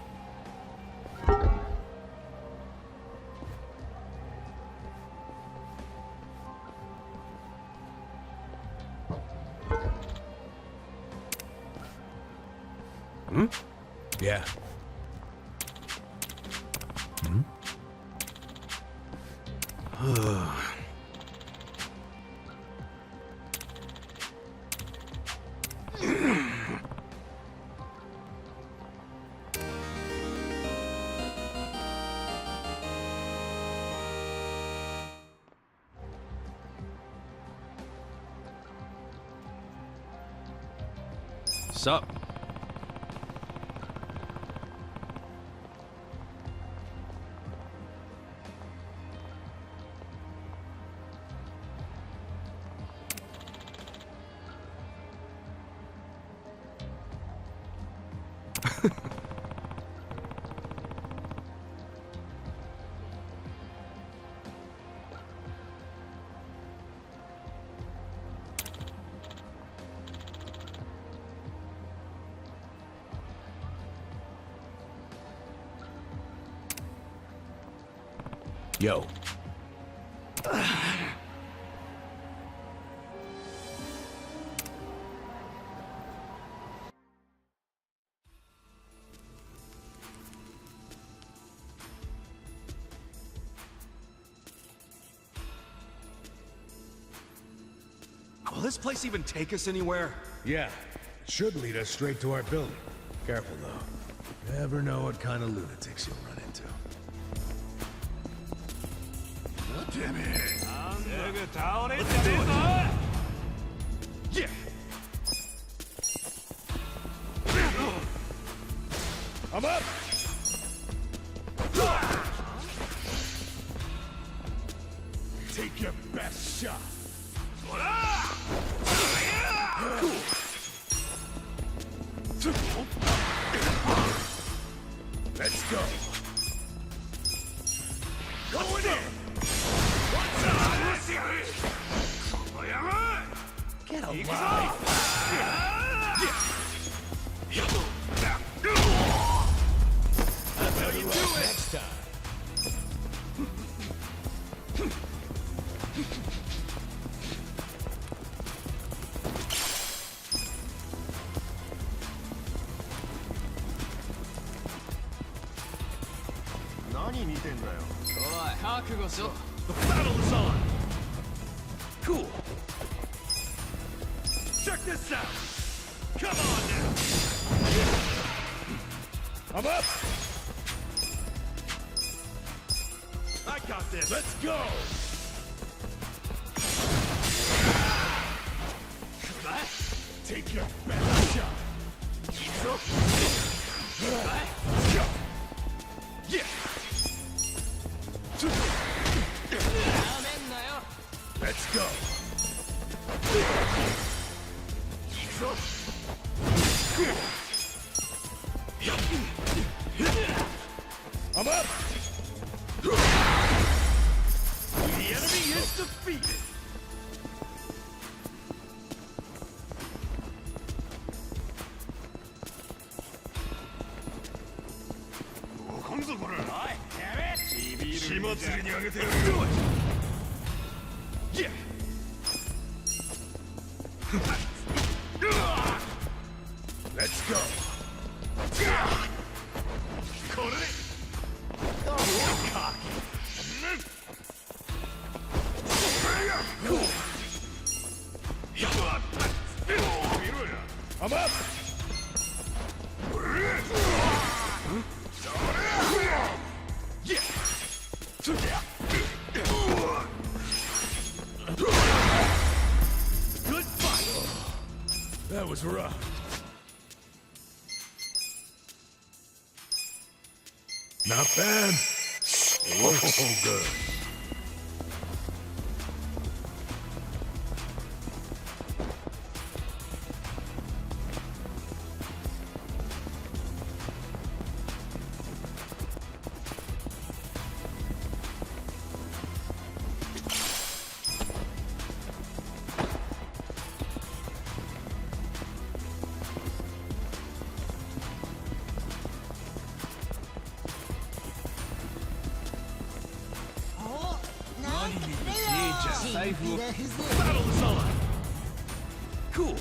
Hmm? Yeah. Hmm? Sup? Yo. Will this place even take us anywhere? Yeah. It should lead us straight to our building. Careful, though. Never know what kind of lunatics you'll run into. Damn it! Yeah! I'm up! Take your best shot. Let's go! Going in! Get alive! That's how you do it next time. The battle is on! Cool! Check this out! Come on now! I'm up! I got this! Let's go! Take your best shot. Yeah! Let's go! I'm up! The enemy is defeated! Let's do it! Yeah! Let's go! I'm up! Yeah! Good fight! That was rough. Not bad. Oh, good. Battle is on! Cool!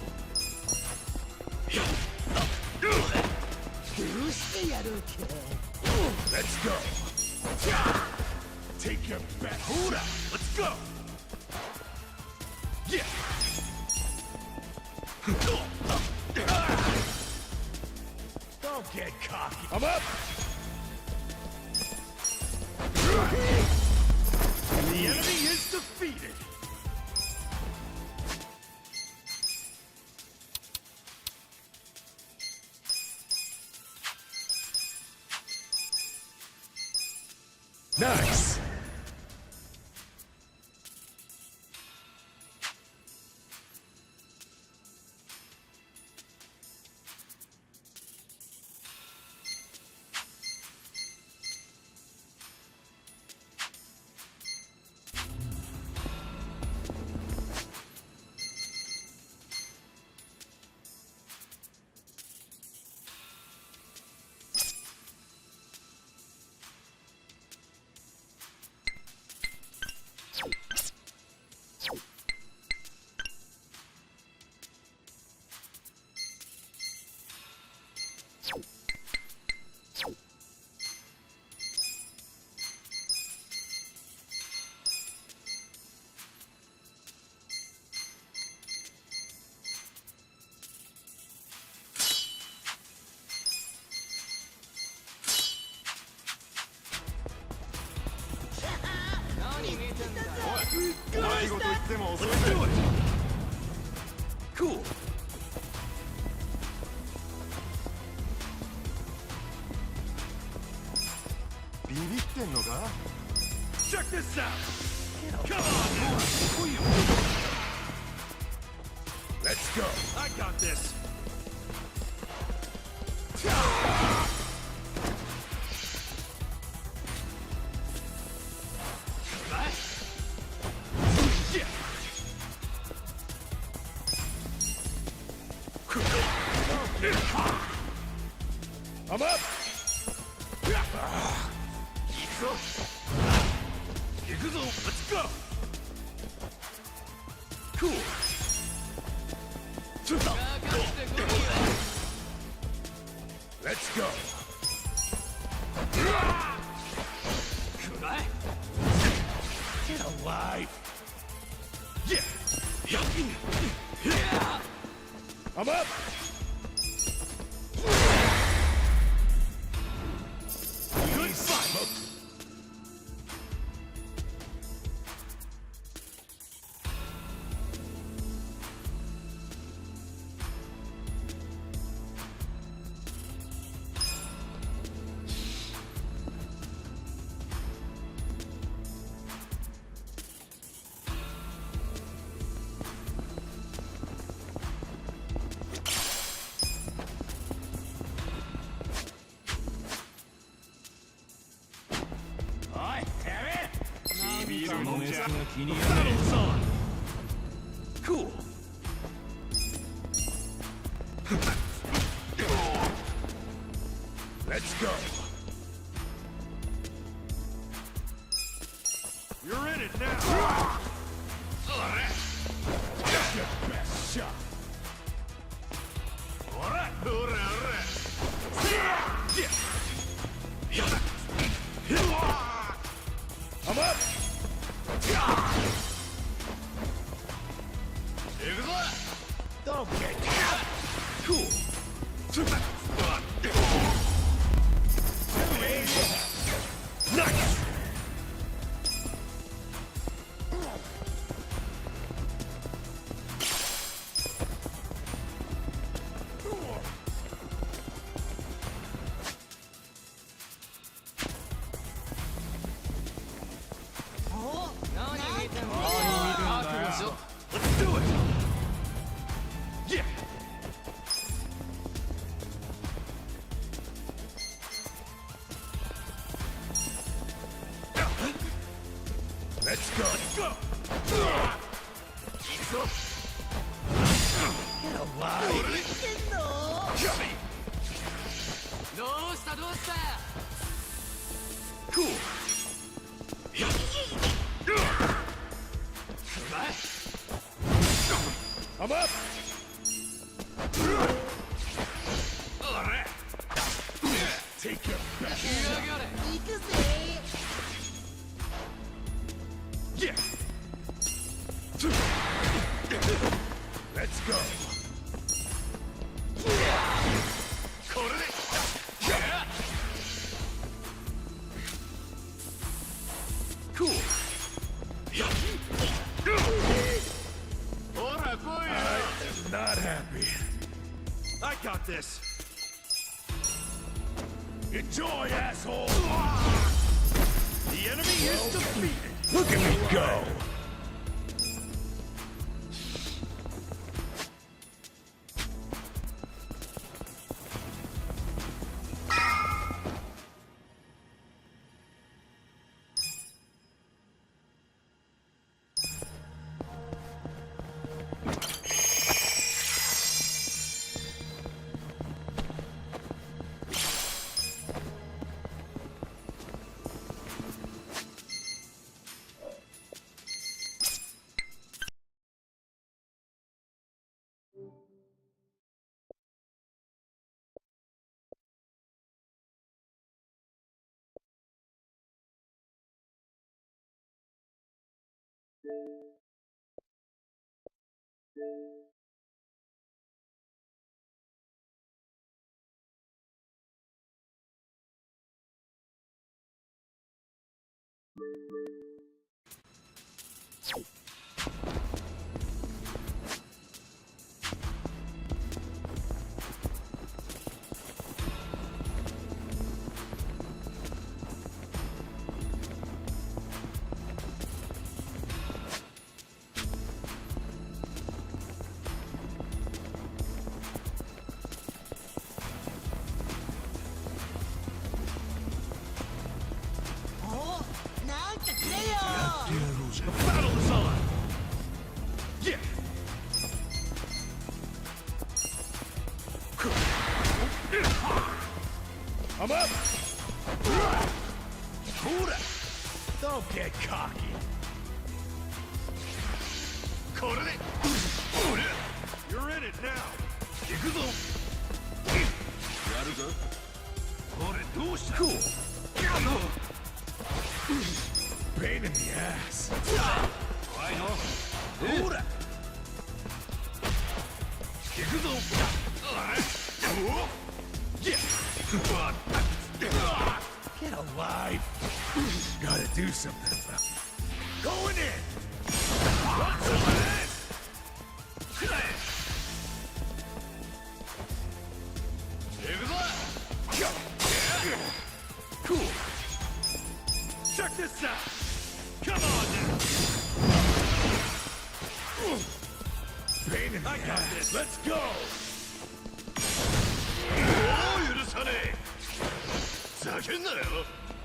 Let's go! Take your best. Hold up. Let's go. Yeah. Don't get cocky. I'm up. The enemy is defeated. Nice! Let's do it! Cool. Check this out. Come on now. Let's go. I got this. I'm up! Let's go! Cool! Let's go! Get alive! Yeah! I'm up! Good fight! Battle's on! Cool! Let's go! You're in it now! That's your best shot! I'm up! Don't get cool. Nice. Let's do it. Yeah. Let's go. Let's go. Get alive. Chubby. Cool. I'm up. Take your best shot. Yeah. Let's go. Cool. I am not happy. I got this. Enjoy, asshole! The enemy is defeated. Look at me go! Battle is on! Yeah! I'm up! Don't get cocky. You're in it now! Cool. Pain in the ass. Get alive. Gotta do something about it. Going in. What's this? Cool. Check this out! Come on now! Pain in the I got ass. this. Let's go.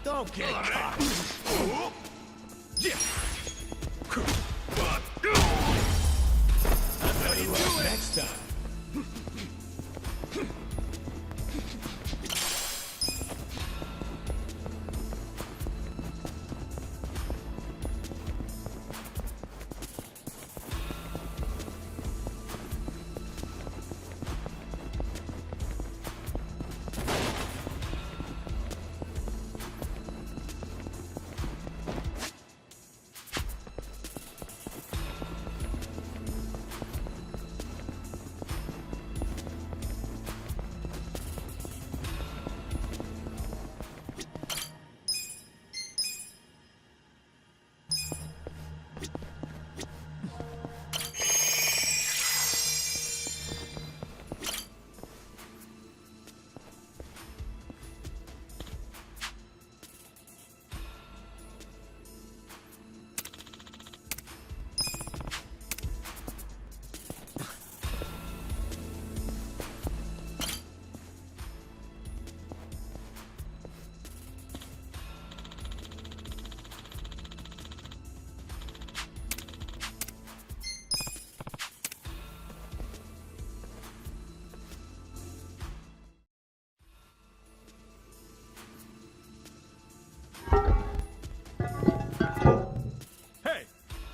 Don't get cocky. Yeah. That's how you do it next time.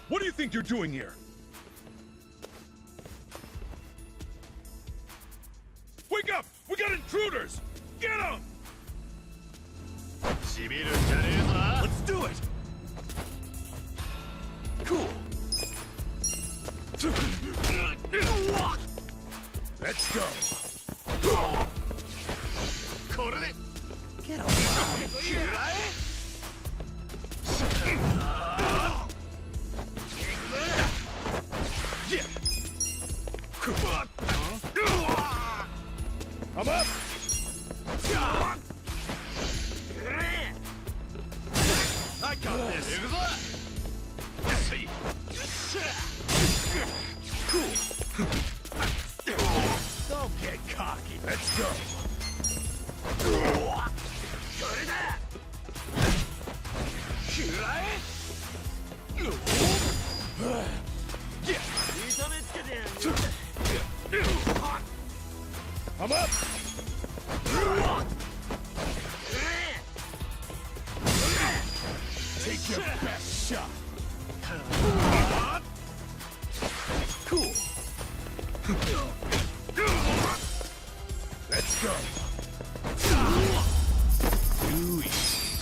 What do you think you're doing here? Wake up! We got intruders! Get them! Let's do it! Get alive! I'm up! I got this! Cool! Don't get cocky! Let's go! I'm up! Take your best shot! Cool! Let's go! Too easy.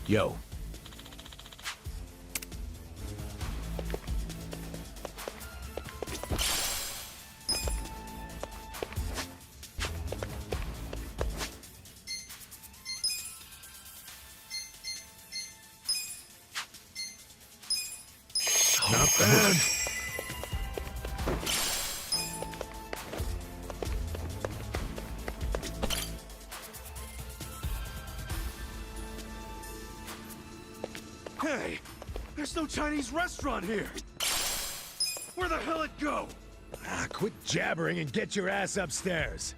Yo. Not bad. Hey! There's no Chinese restaurant here! Where the hell it go? Ah, quit jabbering and get your ass upstairs.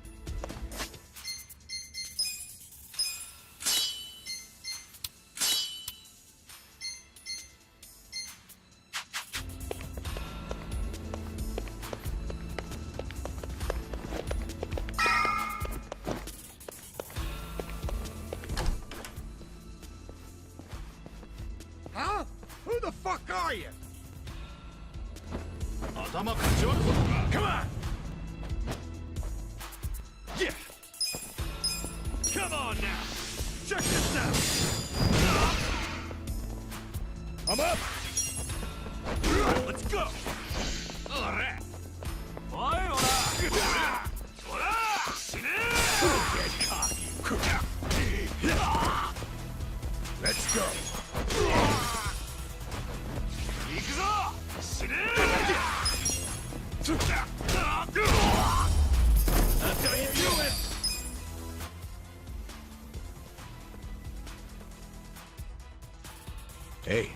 Huh? Who the fuck are you? Come on! Yeah! Come on now! Check this out! I'm up! Let's go! Alright! Get cocky! Let's go! That's how you do it! Hey.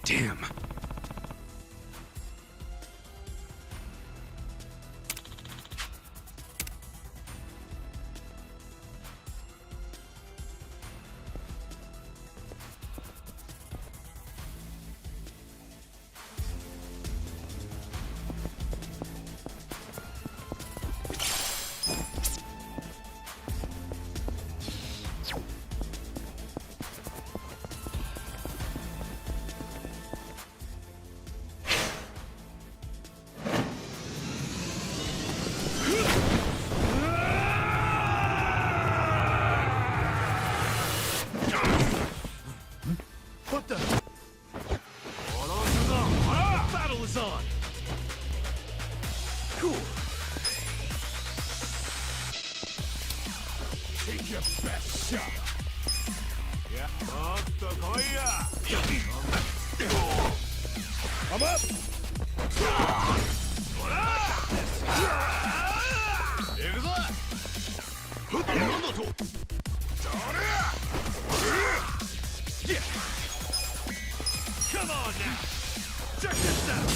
Damn. What the? Battle is on! Cool. Take your best shot! I'm up! Yeah! Come on now! Check this out!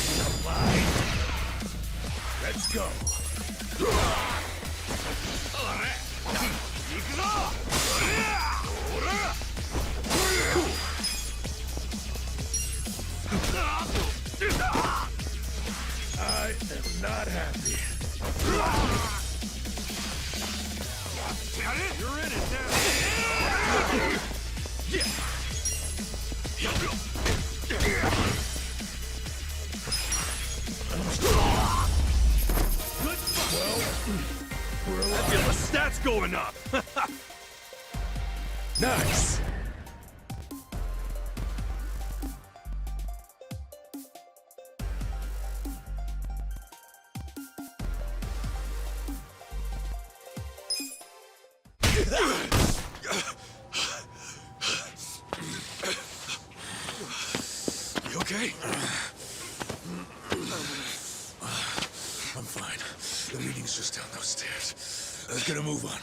Let's go! I am not happy. You're in it now! Yeah! Good We're I feel the stats going up! Nice. You okay? I'm fine. The meeting's just down those stairs. Let's get a move on.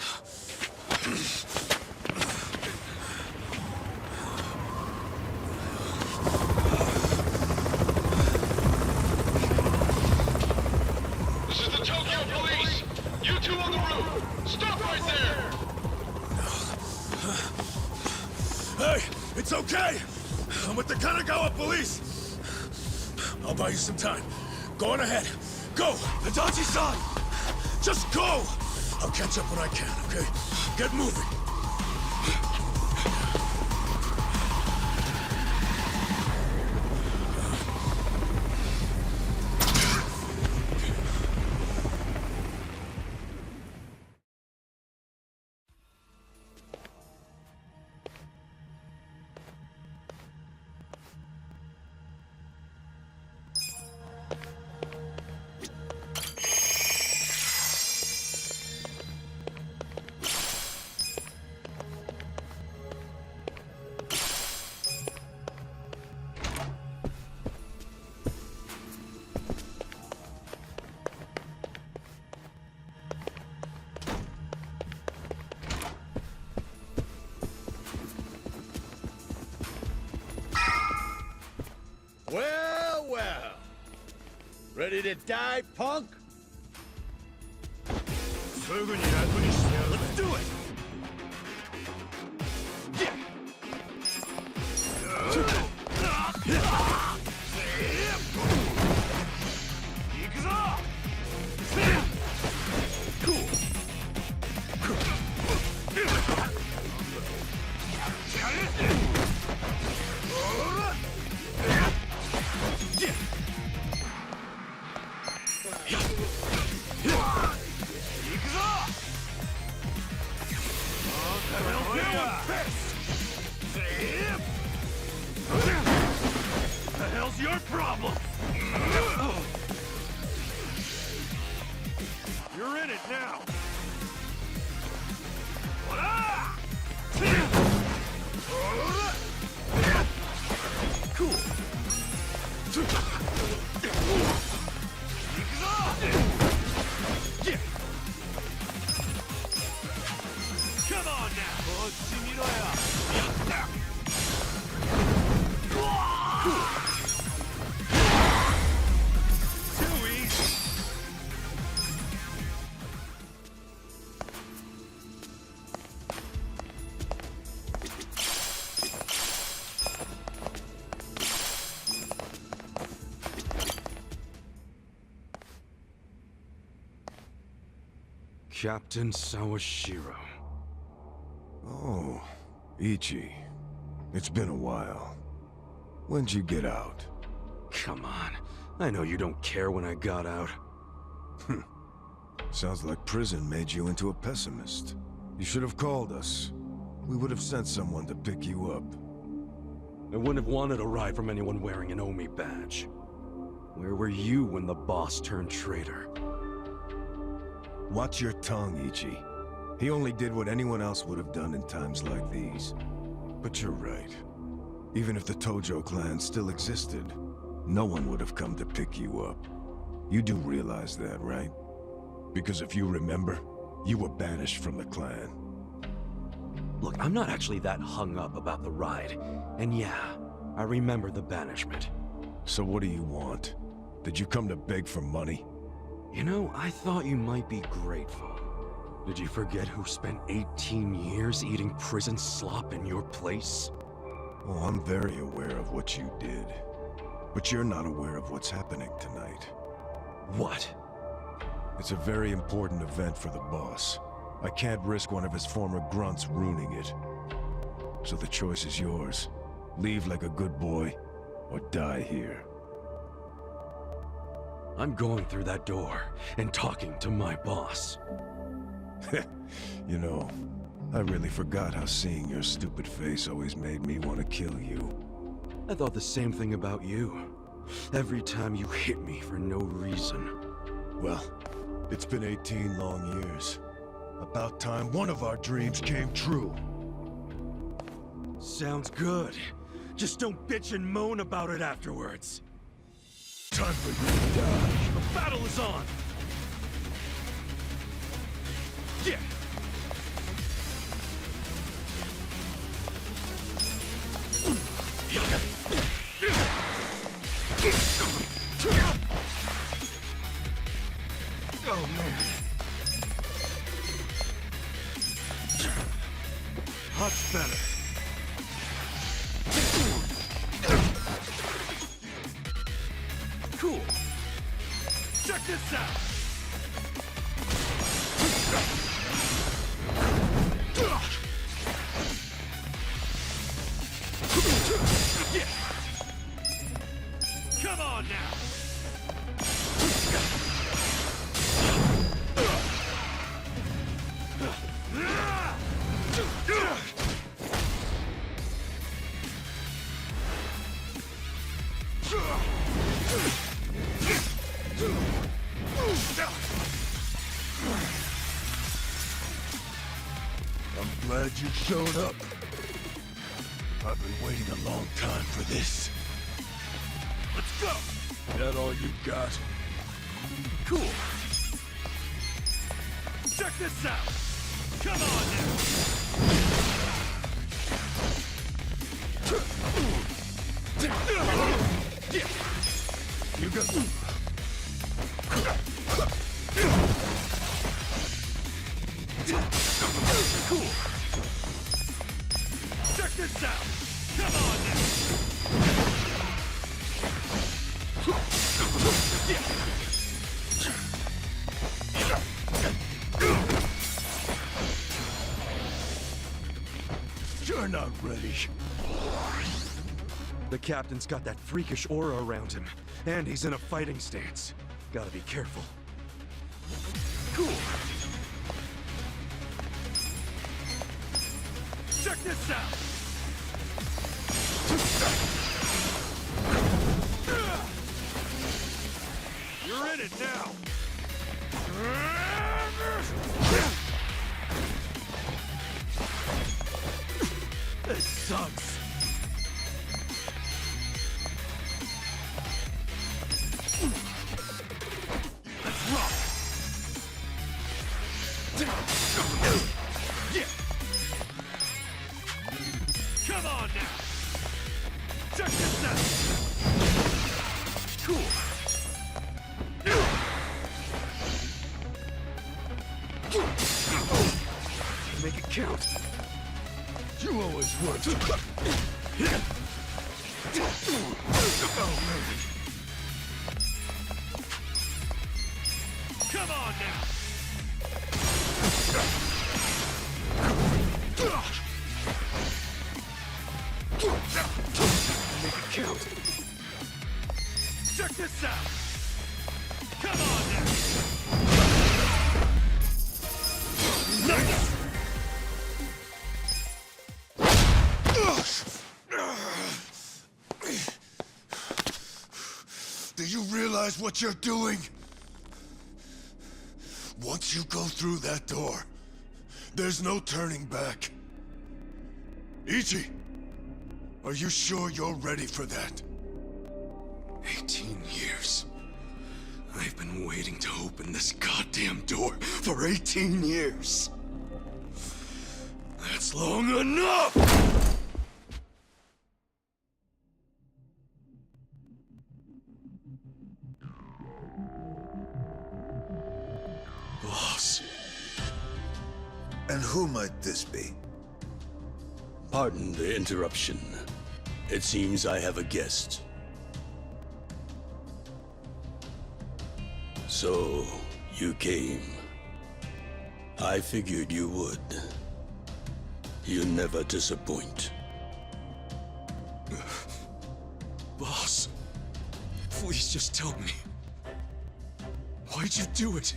This is the Tokyo Police! You two on the roof! Stop right there! Hey, it's okay! I'm with the Kanagawa police! I'll buy you some time. Go on ahead. Go! Adachi-san! Just go! I'll catch up when I can, okay? Get moving! Well, well. Ready to die, punk? Let's do it! The hell's your problem? You're in it now. Cool. Come on now. Too easy. Captain Sawashiro. Oh, Ichi. It's been a while. When'd you get out? Come on. I know you don't care when I got out. Sounds like prison made you into a pessimist. You should have called us. We would have sent someone to pick you up. I wouldn't have wanted a ride from anyone wearing an Omi badge. Where were you when the boss turned traitor? Watch your tongue, Ichi. He only did what anyone else would have done in times like these. But you're right. Even if the Tojo clan still existed, no one would have come to pick you up. You do realize that, right? Because if you remember, you were banished from the clan. Look, I'm not actually that hung up about the ride. And yeah, I remember the banishment. So what do you want? Did you come to beg for money? You know, I thought you might be grateful. Did you forget who spent 18 years eating prison slop in your place? Oh, I'm very aware of what you did. But you're not aware of what's happening tonight. What? It's a very important event for the boss. I can't risk one of his former grunts ruining it. So the choice is yours. Leave like a good boy, or die here. I'm going through that door and talking to my boss. You know, I really forgot how seeing your stupid face always made me want to kill you. I thought the same thing about you. Every time you hit me for no reason. Well, it's been 18 long years. About time one of our dreams came true. Sounds good. Just don't bitch and moan about it afterwards. Time for you to die. The battle is on! Yeah! Oh, man. Much better. Cool. Check this out. Yeah. Come on now. I'm glad you showed up. I've been waiting a long time for this. Let's go. That all you got? Cool. Check this out. Come on now. Yeah. You got... Cool. Check this out. Come on now. You're not ready. The captain's got that freakish aura around him, and he's in a fighting stance. Gotta be careful. Cool. Check this out. You're in it now. It sucks. Let's rock. Yeah. Come on now. Check this out. Cool. Make it count. You always were. Oh, man. Come on now. Make it count. Check this out. Come on now. Nice. Do you realize what you're doing? Once you go through that door, there's no turning back. Ichi, are you sure you're ready for that? 18 years. I've been waiting to open this goddamn door for 18 years. That's long enough! Boss. And who might this be? Pardon the interruption. It seems I have a guest. So, you came. I figured you would. You never disappoint. Boss, please just tell me. Why'd you do it?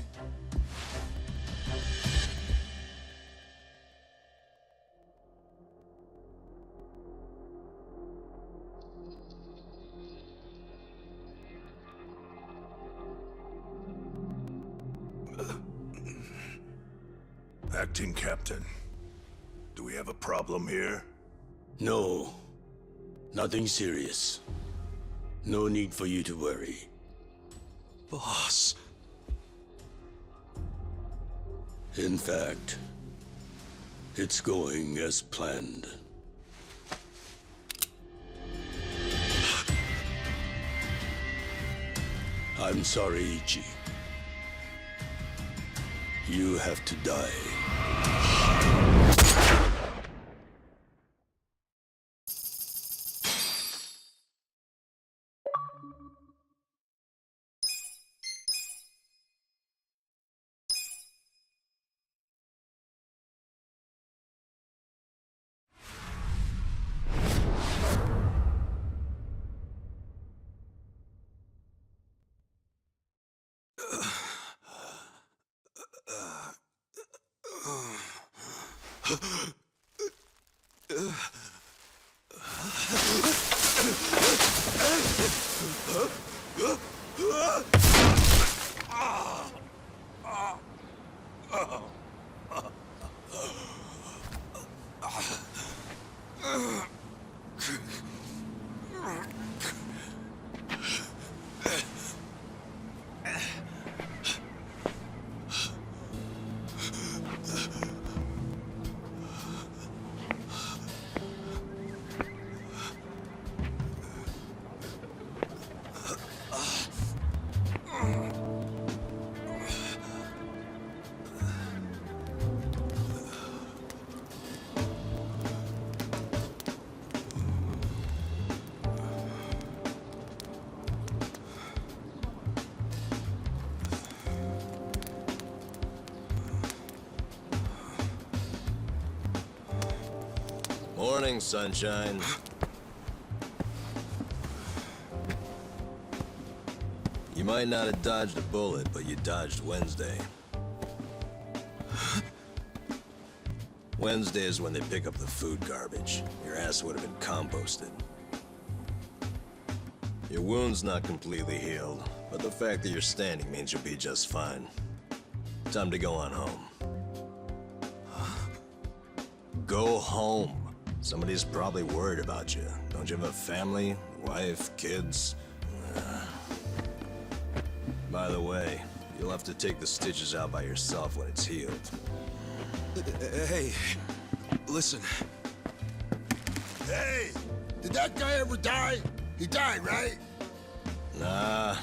Acting Captain. Do we have a problem here? No. Nothing serious. No need for you to worry. Boss. In fact, it's going as planned. I'm sorry, Ichi. You have to die. Morning, sunshine. You might not have dodged a bullet, but you dodged Wednesday. Wednesday is when they pick up the food garbage. Your ass would have been composted. Your wound's not completely healed, but the fact that you're standing means you'll be just fine. Time to go on home. Go home. Somebody's probably worried about you. Don't you have a family? Wife? Kids? By the way, you'll have to take the stitches out by yourself when it's healed. Hey, listen. Hey, did that guy ever die? He died, right? Nah,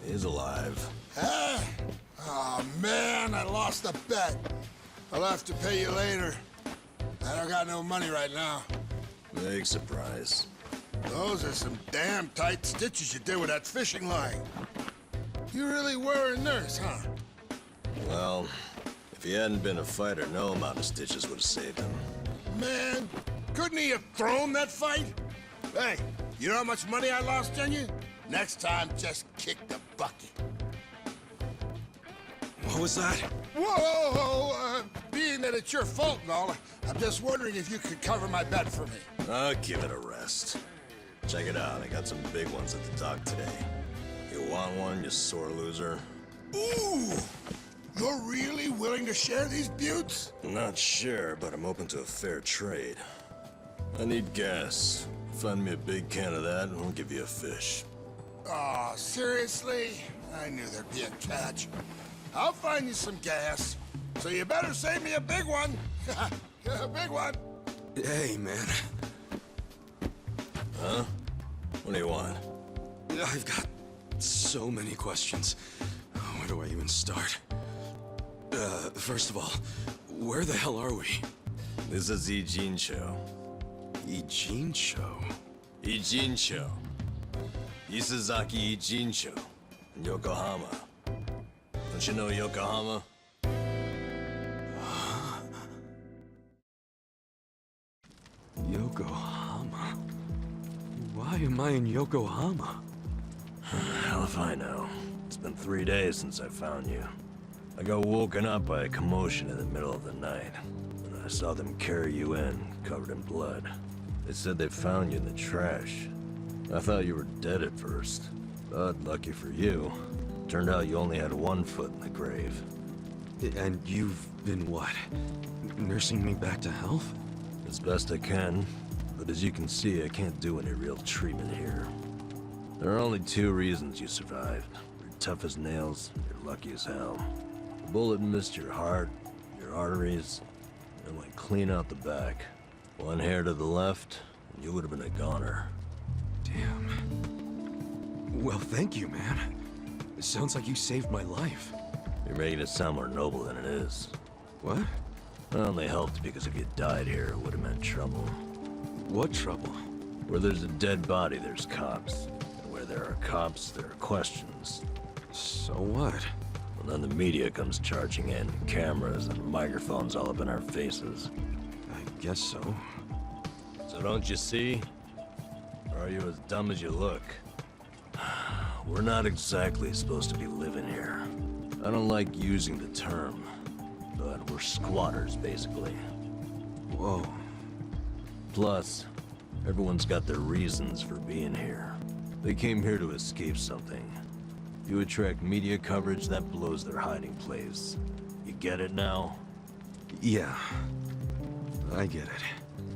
he's alive. Huh? Oh, man, I lost a bet. I'll have to pay you later. I don't got no money right now. Big surprise. Those are some damn tight stitches you did with that fishing line. You really were a nurse, huh? Well, if he hadn't been a fighter, no amount of stitches would have saved him. Man, couldn't he have thrown that fight? Hey, you know how much money I lost on you? Next time, just kick the bucket. What was that? Whoa! Being that it's your fault and all, I'm just wondering if you could cover my bet for me. I'll give it a rest. Check it out, I got some big ones at the dock today. You want one, you sore loser? Ooh! You're really willing to share these buttes? Not sure, but I'm open to a fair trade. I need gas. Find me a big can of that, and I'll give you a fish. Aw, seriously? I knew there'd be a catch. I'll find you some gas. So you better save me a big one. A big one. Hey, man. Huh? What do you want? I've got so many questions. Where do I even start? First of all, where the hell are we? This is Ijincho. Ijincho? Ijincho. Isazaki Ijincho. In Yokohama. Don't you know Yokohama? Yokohama? Why am I in Yokohama? Hell if I know. It's been 3 days since I found you. I got woken up by a commotion in the middle of the night. And I saw them carry you in, covered in blood. They said they found you in the trash. I thought you were dead at first. But lucky for you, turned out you only had one foot in the grave. And you've been what? Nursing me back to health? As best I can, but as you can see, I can't do any real treatment here. There are only two reasons you survived. You're tough as nails, you're lucky as hell. The bullet missed your heart, your arteries, and went clean out the back. One hair to the left, and you would have been a goner. Damn. Well, thank you, man. It sounds like you saved my life. You're making it sound more noble than it is. What? Well, they helped because if you died here, it would have meant trouble. What trouble? Where there's a dead body, there's cops. And where there are cops, there are questions. So what? Well, then the media comes charging in, cameras and microphones all up in our faces. I guess so. So don't you see? Or are you as dumb as you look? We're not exactly supposed to be living here. I don't like using the term, but we're squatters, basically. Whoa. Plus, everyone's got their reasons for being here. They came here to escape something. You attract media coverage, that blows their hiding place. You get it now? Yeah. I get it.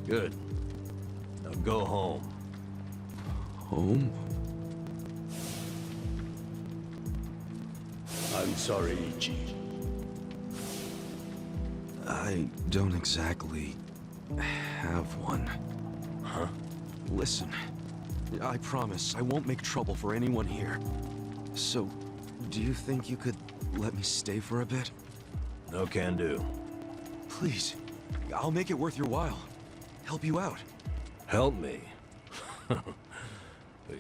Good. Now go home. Home? I'm sorry, Ichi. I don't exactly have one. Huh? Listen, I promise I won't make trouble for anyone here. So, do you think you could let me stay for a bit? No can do. Please, I'll make it worth your while. Help you out. Help me? But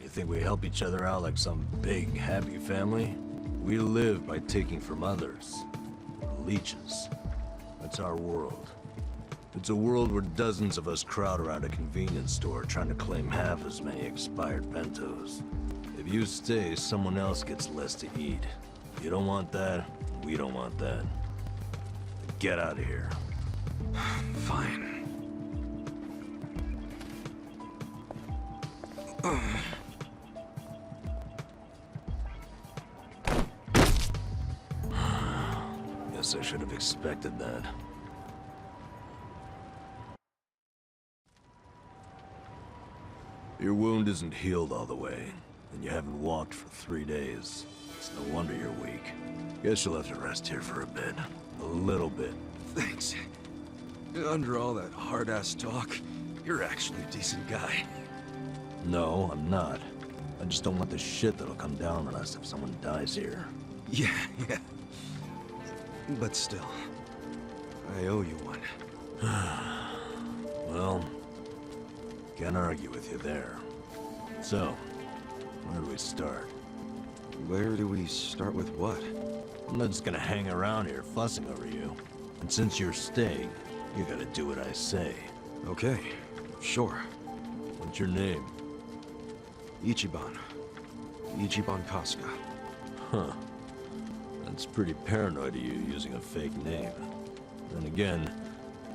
you think we help each other out like some big, happy family? We live by taking from others. We're leeches. That's our world. It's a world where dozens of us crowd around a convenience store trying to claim half as many expired bentos. If you stay, someone else gets less to eat. You don't want that, we don't want that. Get out of here. Fine. Guess I should have expected that. Your wound isn't healed all the way, and you haven't walked for 3 days. It's no wonder you're weak. Guess you'll have to rest here for a bit. A little bit. Thanks. Under all that hard-ass talk, you're actually a decent guy. No, I'm not. I just don't want the shit that'll come down on us if someone dies here. Yeah. But still, I owe you one. Well, can't argue with you there. So, where do we start? Where do we start with what? I'm not just gonna hang around here fussing over you. And since you're staying, you gotta do what I say. Okay, sure. What's your name? Ichiban. Ichiban Kasuga. Huh. That's pretty paranoid of you, using a fake name. Then again,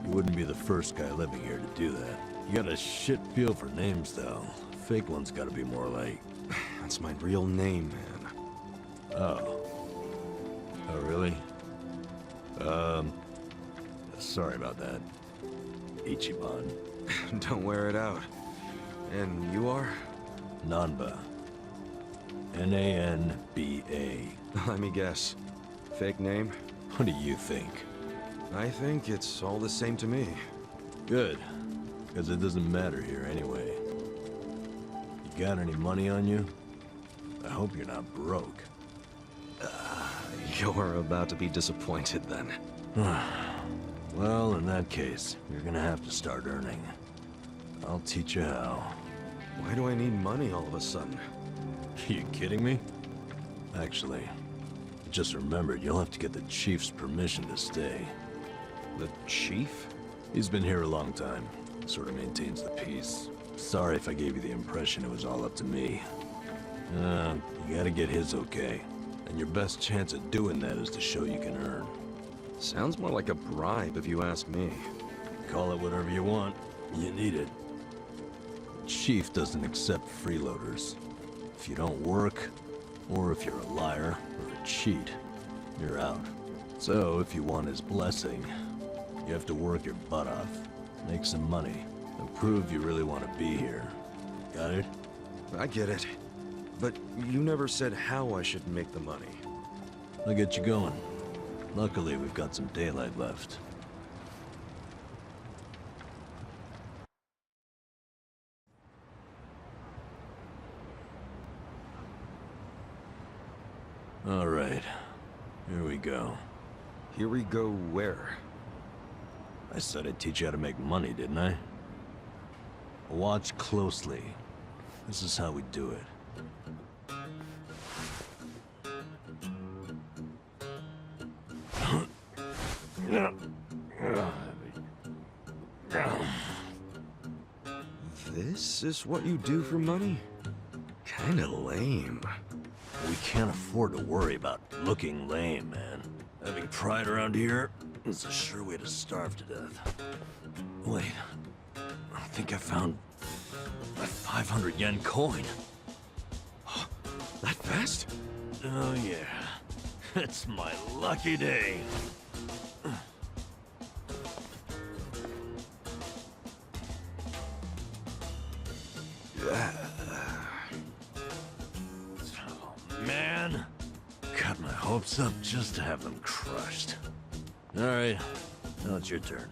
you wouldn't be the first guy living here to do that. You got a shit feel for names, though. Fake ones gotta be more like... That's my real name, man. Oh. Oh, really? Sorry about that. Ichiban. Don't wear it out. And you are? Nanba. N-A-N-B-A. Let me guess. Fake name? What do you think? I think it's all the same to me. Good. Because it doesn't matter here anyway. You got any money on you? I hope you're not broke. You're about to be disappointed then. Well, in that case, you're gonna have to start earning. I'll teach you how. Why do I need money all of a sudden? You kidding me? Actually, I just remembered you'll have to get the chief's permission to stay. The chief? He's been here a long time. Sort of maintains the peace. Sorry if I gave you the impression it was all up to me. You gotta get his okay. And your best chance at doing that is to show you can earn. Sounds more like a bribe if you ask me. Call it whatever you want. You need it. The chief doesn't accept freeloaders. If you don't work, or if you're a liar or a cheat, you're out. So, if you want his blessing, you have to work your butt off, make some money, and prove you really want to be here. Got it? I get it. But you never said how I should make the money. I'll get you going. Luckily, we've got some daylight left. All right. Here we go. Here we go where? I said I'd teach you how to make money, didn't I? Watch closely. This is how we do it. This is what you do for money? Kinda lame. We can't afford to worry about looking lame, man. Having pride around here is a sure way to starve to death. Wait, I think I found a 500 yen coin. That fast? Oh yeah, it's my lucky day. Oh, man, got my hopes up just to have them crushed. All right, now it's your turn.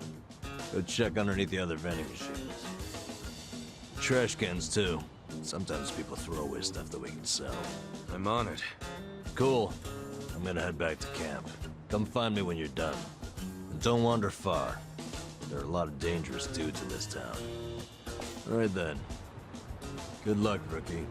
Go check underneath the other vending machines. Trash cans, too. Sometimes people throw away stuff that we can sell. I'm on it. Cool. I'm gonna head back to camp. Come find me when you're done. And don't wander far. There are a lot of dangerous dudes in this town. All right then. Good luck, rookie.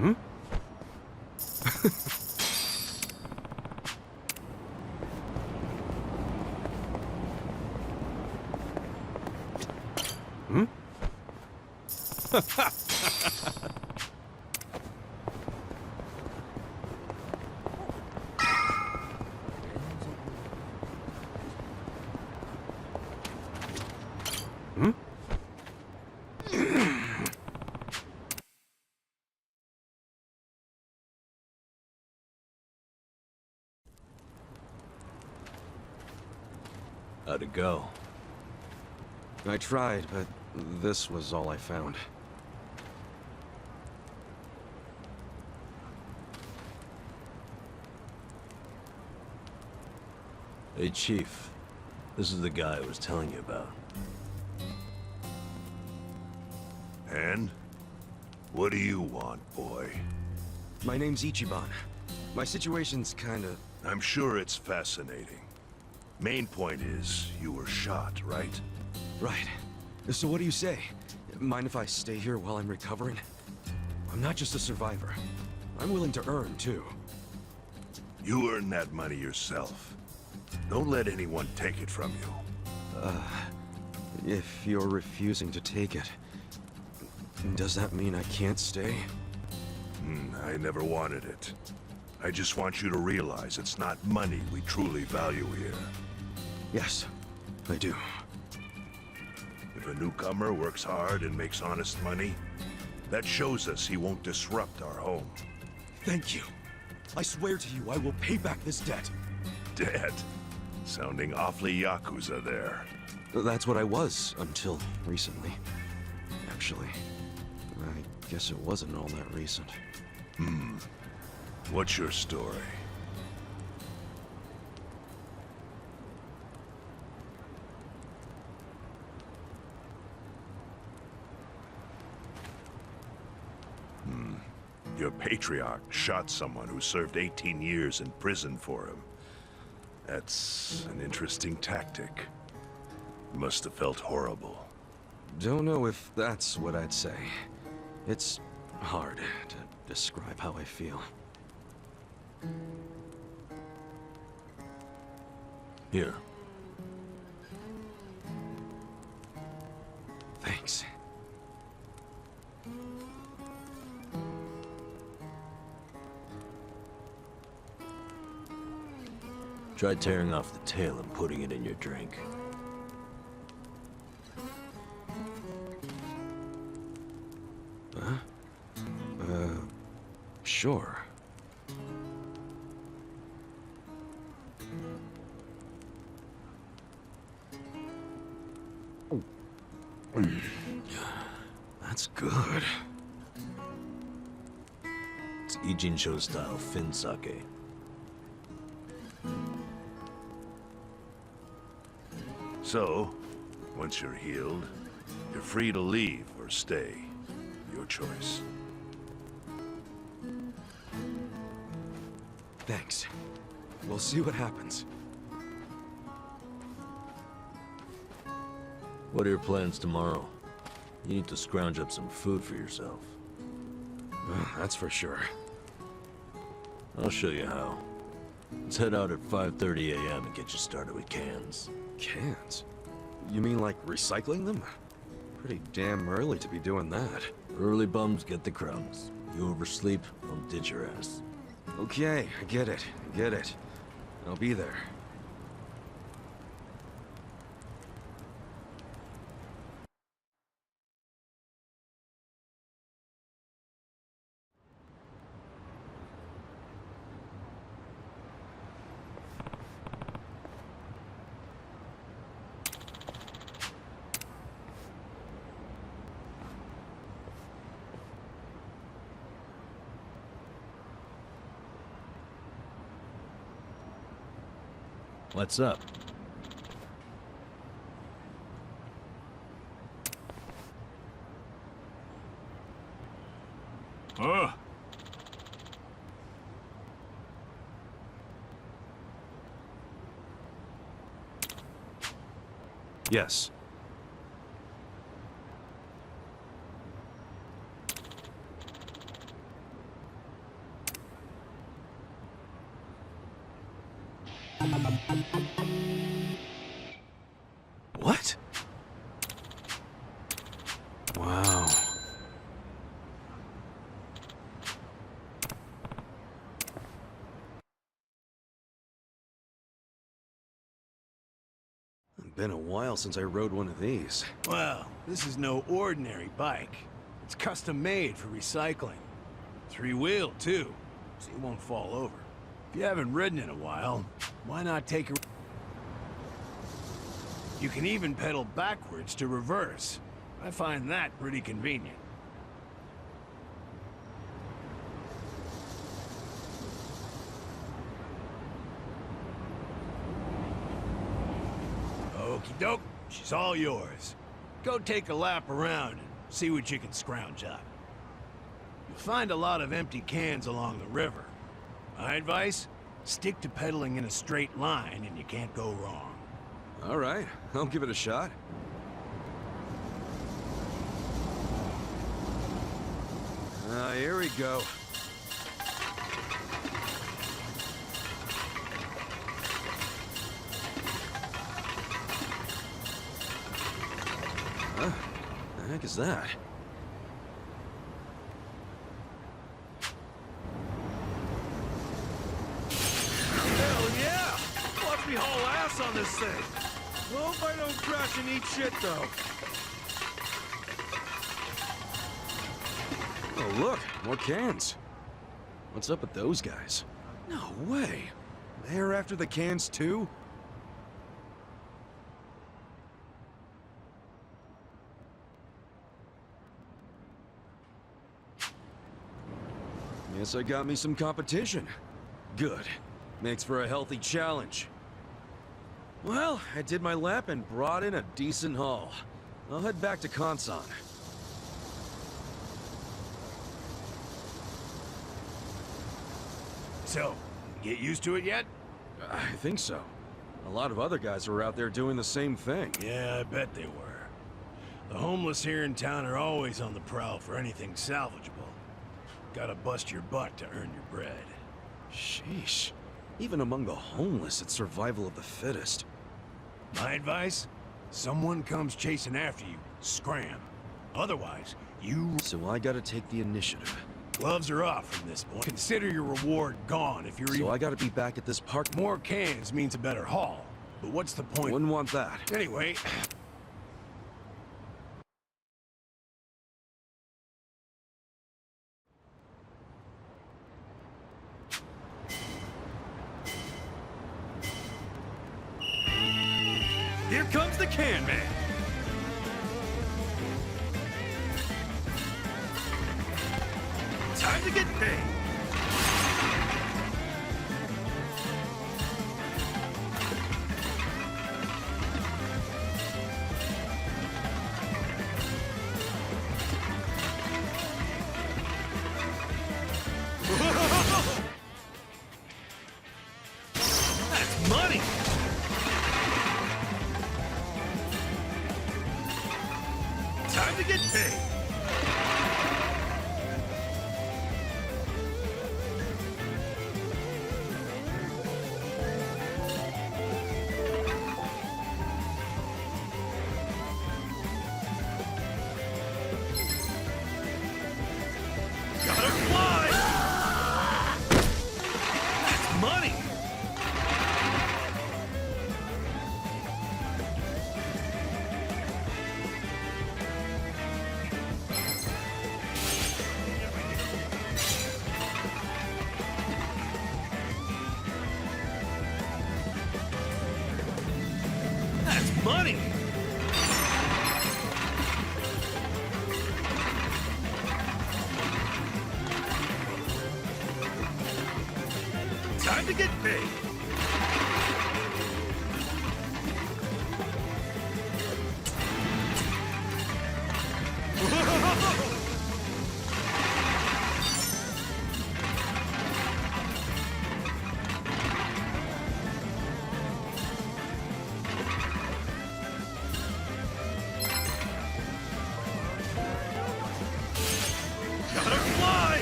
Hmm? Hmm? Hmm? How'd it go? I tried, but this was all I found. Hey, Chief. This is the guy I was telling you about. And? What do you want, boy? My name's Ichiban. My situation's kinda... I'm sure it's fascinating. Main point is, you were shot, right? Right. So what do you say? Mind if I stay here while I'm recovering? I'm not just a survivor. I'm willing to earn, too. You earn that money yourself. Don't let anyone take it from you. If you're refusing to take it, does that mean I can't stay? I never wanted it. I just want you to realize it's not money we truly value here. Yes, I do. If a newcomer works hard and makes honest money, that shows us he won't disrupt our home. Thank you. I swear to you, I will pay back this debt. Dead. Sounding awfully yakuza there. That's what I was, until recently. Actually, I guess it wasn't all that recent. What's your story? Your patriarch shot someone who served 18 years in prison for him. That's an interesting tactic. Must have felt horrible. Don't know if that's what I'd say. It's hard to describe how I feel. Here. Thanks. Try tearing off the tail and putting it in your drink. Huh? Sure. That's good. It's Ijincho style fin sake. So, once you're healed, you're free to leave or stay. Your choice. Thanks. We'll see what happens. What are your plans tomorrow? You need to scrounge up some food for yourself. That's for sure. I'll show you how. Let's head out at 5:30 a.m. and get you started with cans. Cans? You mean like recycling them? Pretty damn early to be doing that. Early bums get the crumbs. You oversleep, I'll ditch your ass. Okay, I get it. I get it. I'll be there. What's up? Yes. What? Wow. It's been a while since I rode one of these. Well, this is no ordinary bike. It's custom made for recycling. 3-wheel, too, so you won't fall over. If you haven't ridden in a while, why not take a... You can even pedal backwards to reverse. I find that pretty convenient. Okie doke, she's all yours. Go take a lap around and see what you can scrounge up. You'll find a lot of empty cans along the river. My advice? Stick to pedaling in a straight line and you can't go wrong. All right, I'll give it a shot. Here we go. Huh? The heck is that? Hell yeah! Watch me haul ass on this thing. Hope I don't crash and eat shit, though. Oh, look, more cans. What's up with those guys? No way. They're after the cans, too? Guess I got me some competition. Good. Makes for a healthy challenge. Well, I did my lap and brought in a decent haul. I'll head back to Kansan. So, get used to it yet? I think so. A lot of other guys were out there doing the same thing. Yeah, I bet they were. The homeless here in town are always on the prowl for anything salvageable. Gotta bust your butt to earn your bread. Sheesh. Even among the homeless, it's survival of the fittest. My advice? Someone comes chasing after you, scram. Otherwise, you... So I gotta take the initiative. Gloves are off from this point. Consider your reward gone if you're So I gotta be back at this park. More cans means a better haul. But what's the point? Wouldn't want that. Anyway... Here comes the can man! Time to get paid! That's money! Time to get paid! Gotta fly! That's money! That's money! Time to get paid! Gotta fly!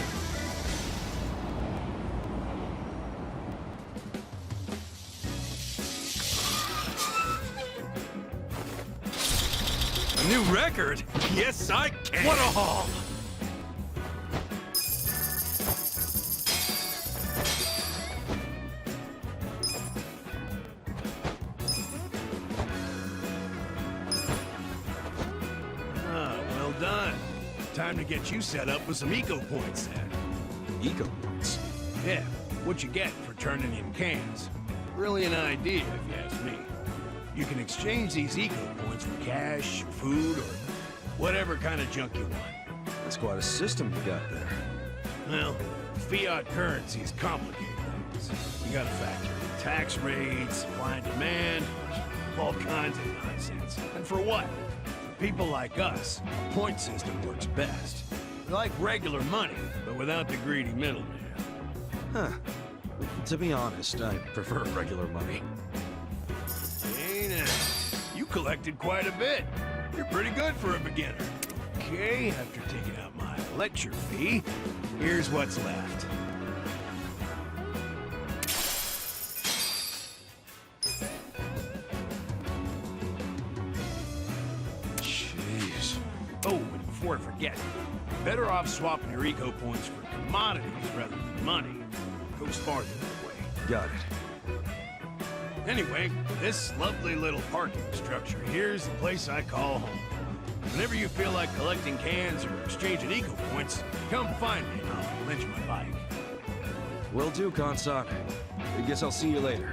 A new record? Yes, I can! What a haul! Ah, well done. Time to get you set up with some eco points then. Eco points? Yeah, what you get for turning in cans. Really an idea, if you ask me. You can exchange these eco points for cash, food, or whatever kind of junk you want. That's quite a system you got there. Well, fiat currency is complicated. You gotta factor in tax rates, supply and demand, all kinds of nonsense. And for what? For people like us, a point system works best. Like regular money, but without the greedy middleman. Huh. To be honest, I prefer regular money. Hey now, you collected quite a bit. You're pretty good for a beginner. Okay, after taking out my lecture fee, here's what's left. Jeez. Oh, and before I forget, better off swapping your eco points for commodities rather than money. Goes farther that way. Got it. Anyway, this lovely little parking structure here's the place I call home. Whenever you feel like collecting cans or exchanging eco points, come find me and I'll lend you my bike. Will do, Consan. I guess I'll see you later.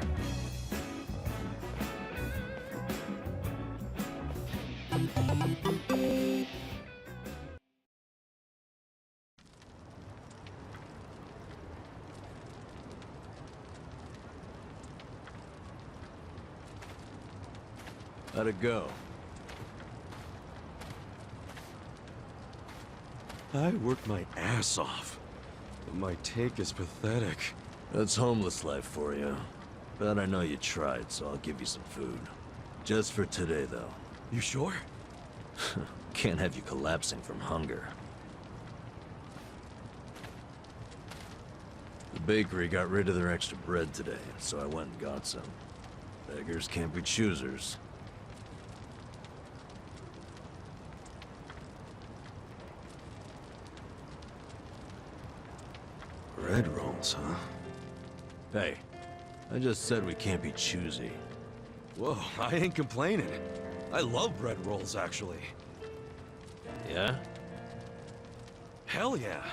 How'd it go? I worked my ass off, but my take is pathetic. That's homeless life for you. But I know you tried, so I'll give you some food. Just for today, though. You sure? Can't have you collapsing from hunger. The bakery got rid of their extra bread today, so I went and got some. Beggars can't be choosers. Bread rolls, huh? Hey, I just said we can't be choosy. Whoa, I ain't complaining. I love bread rolls, actually. Yeah? Hell yeah.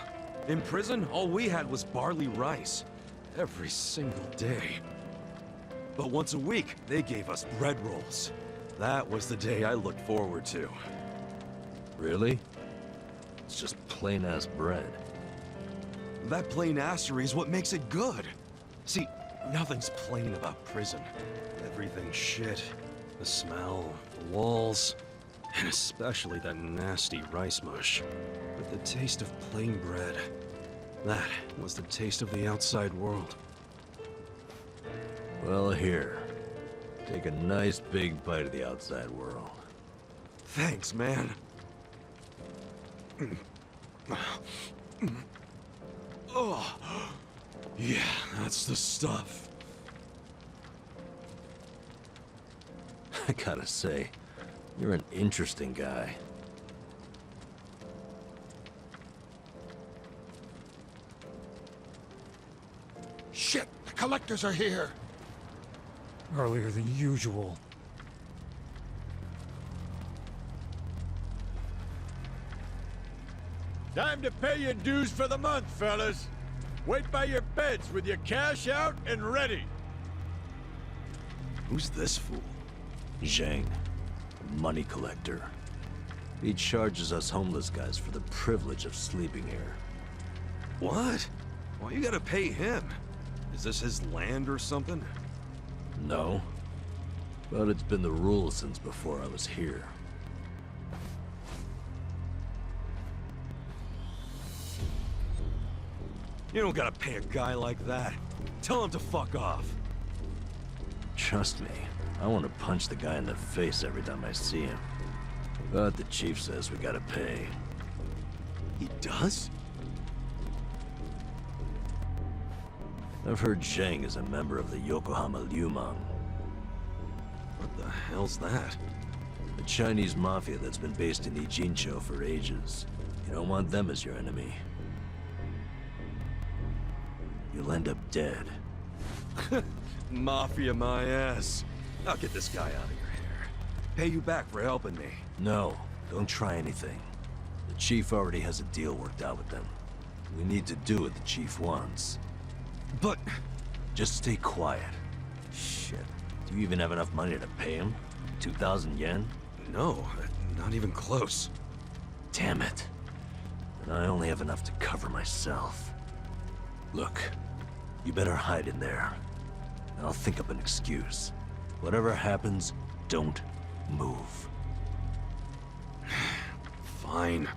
In prison, all we had was barley rice. Every single day. But once a week, they gave us bread rolls. That was the day I looked forward to. Really? It's just plain-ass bread. That plain assery is what makes it good. See, nothing's plain about prison. Everything's shit. The smell, the walls, and especially that nasty rice mush. But the taste of plain bread, that was the taste of the outside world. Well, here. Take a nice big bite of the outside world. Thanks, man. Oh, yeah, that's the stuff. I gotta say, you're an interesting guy. Shit! The collectors are here! Earlier than usual. Time to pay your dues for the month, fellas. Wait by your beds with your cash out and ready. Who's this fool? Zhang, a money collector. He charges us homeless guys for the privilege of sleeping here. What? Why you gotta pay him? Is this his land or something? No. But it's been the rule since before I was here. You don't gotta pay a guy like that. Tell him to fuck off. Trust me, I want to punch the guy in the face every time I see him. But the chief says we gotta pay. He does? I've heard Zhang is a member of the Yokohama Liumang. What the hell's that? A Chinese mafia that's been based in Ijincho for ages. You don't want them as your enemy. You'll end up dead. Mafia my ass. I'll get this guy out of your hair. Pay you back for helping me. No, don't try anything. The chief already has a deal worked out with them. We need to do what the chief wants. But... just stay quiet. Shit. Do you even have enough money to pay him? 2,000 yen? No, not even close. Damn it. And I only have enough to cover myself. Look, you better hide in there. And I'll think up an excuse. Whatever happens, don't move. Fine.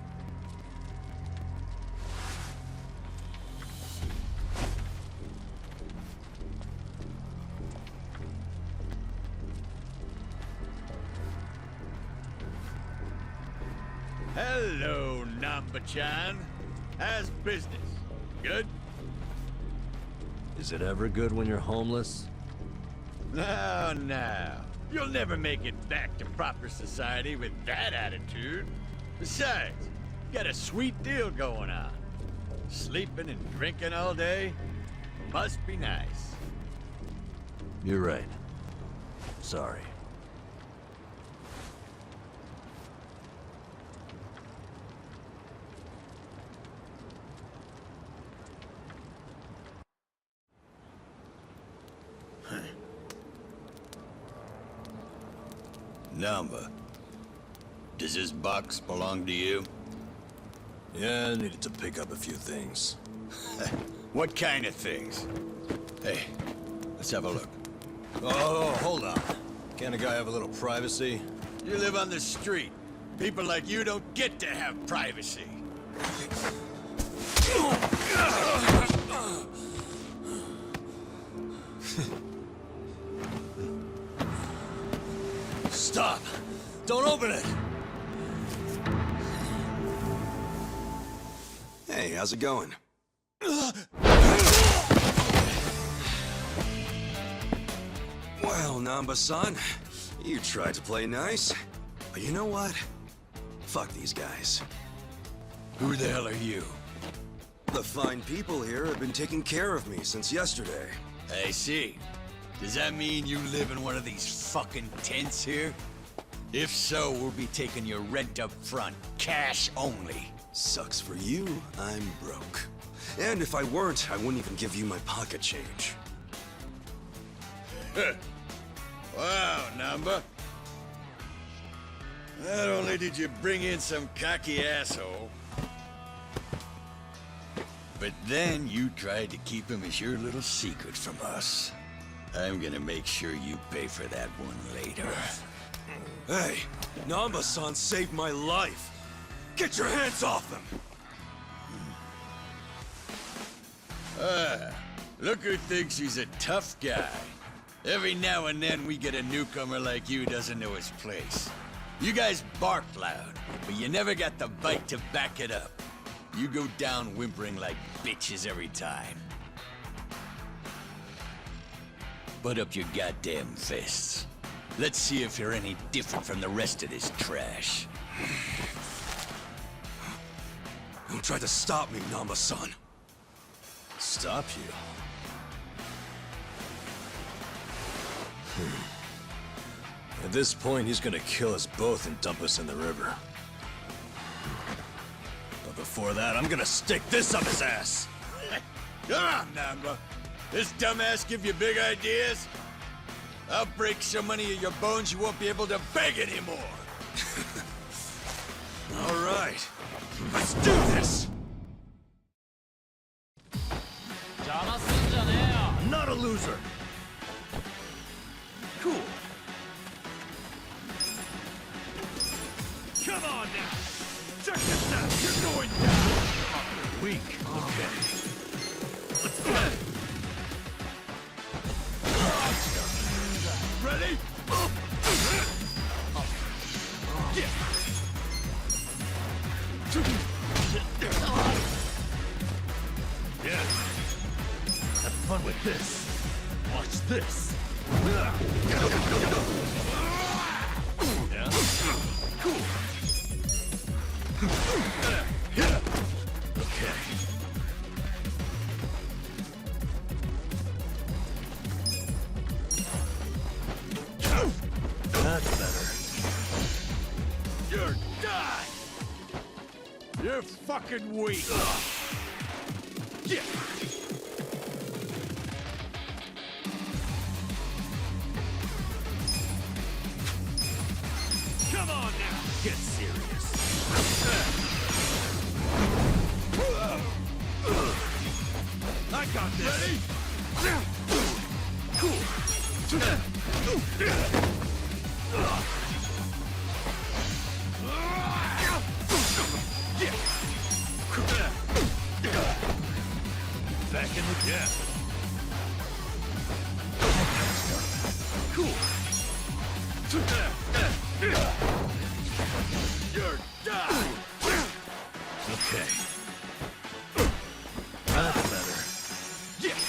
Hello, Namba-chan. How's business? Good? Is it ever good when you're homeless? No, no. You'll never make it back to proper society with that attitude. Besides, you got a sweet deal going on. Sleeping and drinking all day must be nice. You're right. Sorry. Namba, does this box belong to you? Yeah, I needed to pick up a few things. What kind of things? Hey, let's have a look. Oh, hold on. Can't a guy have a little privacy? You live on the street. People like you don't get to have privacy. Stop! Don't open it! Hey, how's it going? Well, Namba-san, you tried to play nice. But you know what? Fuck these guys. Who the hell are you? The fine people here have been taking care of me since yesterday. I see. Does that mean you live in one of these fucking tents here? If so, we'll be taking your rent up front, cash only. Sucks for you, I'm broke. And if I weren't, I wouldn't even give you my pocket change. Wow, Namba. Not only did you bring in some cocky asshole, but then you tried to keep him as your little secret from us. I'm gonna make sure you pay for that one later. Hey, Namba-san saved my life. Get your hands off him! Look who thinks he's a tough guy. Every now and then we get a newcomer like you who doesn't know his place. You guys bark loud, but you never got the bite to back it up. You go down whimpering like bitches every time. Put up your goddamn fists. Let's see if you're any different from the rest of this trash. Don't try to stop me, Namba-san. Stop you? At this point, he's gonna kill us both and dump us in the river. But before that, I'm gonna stick this up his ass! Come on, Namba. This dumbass give you big ideas? I'll break so many of your bones you won't be able to beg anymore. All right, let's do this! Not a loser! Cool. Come on now! Check this out! You're going down! Weak. Okay. Let's go! Ready? Yeah. Have fun with this. Watch this. Yeah. Cool. Yeah. Okay. That's better. You're done! You're fucking weak. Yeah. Come on now! Get serious. I got this! Ready? Cool. Back in the gap. Cool. You're done! Okay. That's better. Yeah.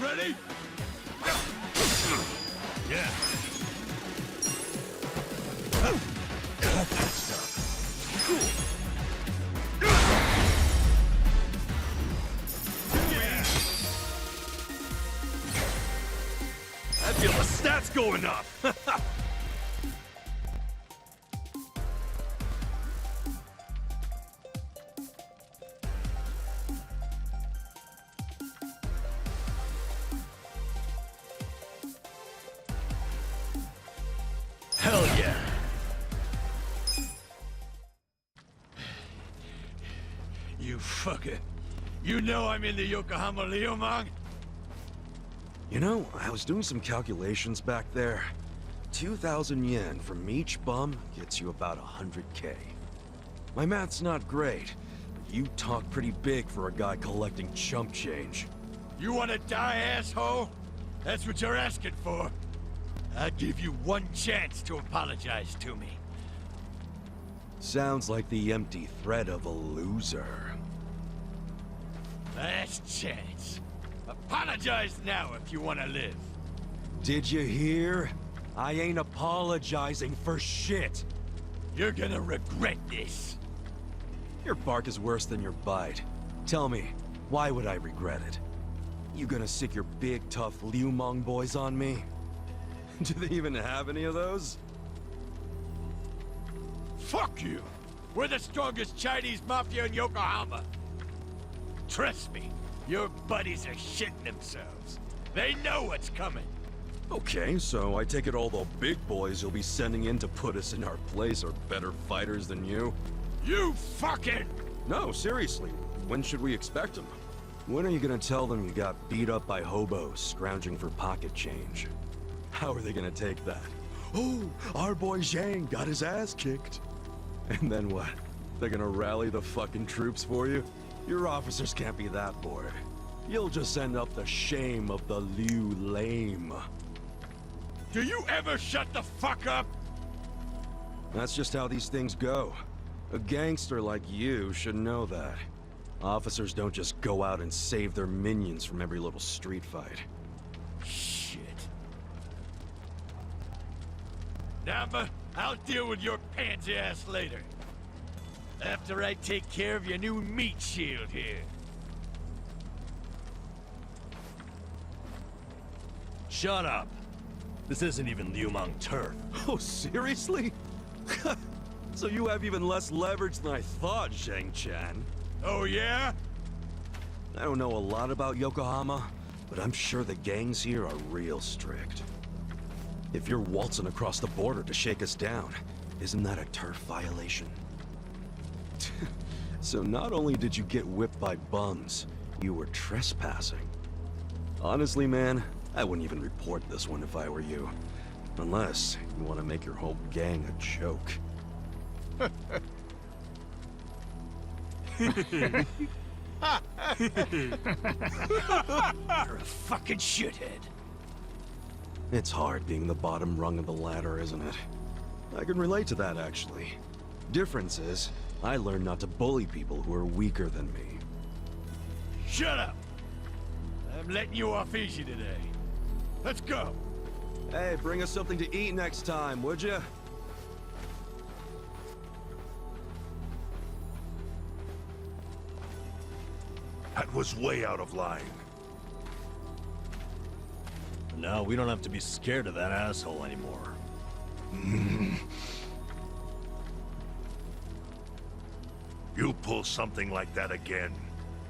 Ready? Yeah. Got that stuff. Cool. I feel the stats going up! Hell yeah. You fucker. You know I'm in the Yokohama Liumang? You know, I was doing some calculations back there. 2,000 yen from each bum gets you about 100K. My math's not great, but you talk pretty big for a guy collecting chump change. You wanna die, asshole? That's what you're asking for? I'll give you one chance to apologize to me. Sounds like the empty threat of a loser. Last chance. Apologize now if you want to live. Did you hear? I ain't apologizing for shit. You're gonna regret this. Your bark is worse than your bite. Tell me, why would I regret it? You gonna sick your big, tough Liu Mong boys on me? Do they even have any of those? Fuck you! We're the strongest Chinese mafia in Yokohama. Trust me, your buddies are shitting themselves. They know what's coming. Okay, so I take it all the big boys you'll be sending in to put us in our place are better fighters than you? You fucking... No, seriously. When should we expect them? When are you gonna tell them you got beat up by hobos scrounging for pocket change? How are they gonna take that? Oh, our boy Zhang got his ass kicked. And then what? They're gonna rally the fucking troops for you? Your officers can't be that bored. You'll just end up the shame of the Liu lame. Do you ever shut the fuck up? That's just how these things go. A gangster like you should know that. Officers don't just go out and save their minions from every little street fight. Shit. Namba, I'll deal with your pansy ass later. After I take care of your new meat shield here. Shut up. This isn't even Liu Mong turf. Oh, seriously? So you have even less leverage than I thought, Zhang Chan. Oh, yeah? I don't know a lot about Yokohama, but I'm sure the gangs here are real strict. If you're waltzing across the border to shake us down, isn't that a turf violation? So not only did you get whipped by bums, you were trespassing. Honestly, man, I wouldn't even report this one if I were you. Unless you want to make your whole gang a joke. You're a fucking shithead. It's hard being the bottom rung of the ladder, isn't it? I can relate to that, actually. Difference is, I learned not to bully people who are weaker than me. Shut up! I'm letting you off easy today. Let's go! Hey, bring us something to eat next time, would you? That was way out of line. Now we don't have to be scared of that asshole anymore. You pull something like that again,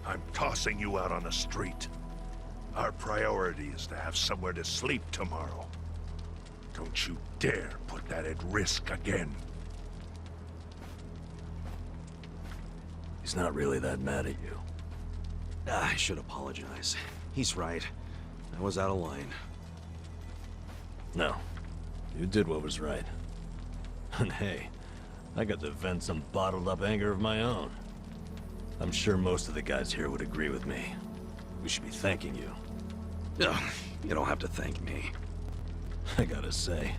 I'm tossing you out on the street. Our priority is to have somewhere to sleep tomorrow. Don't you dare put that at risk again. He's not really that mad at you. I should apologize. He's right. I was out of line. No. You did what was right. And hey, I got to vent some bottled up anger of my own. I'm sure most of the guys here would agree with me. We should be thanking you. Ugh, you don't have to thank me. I gotta say,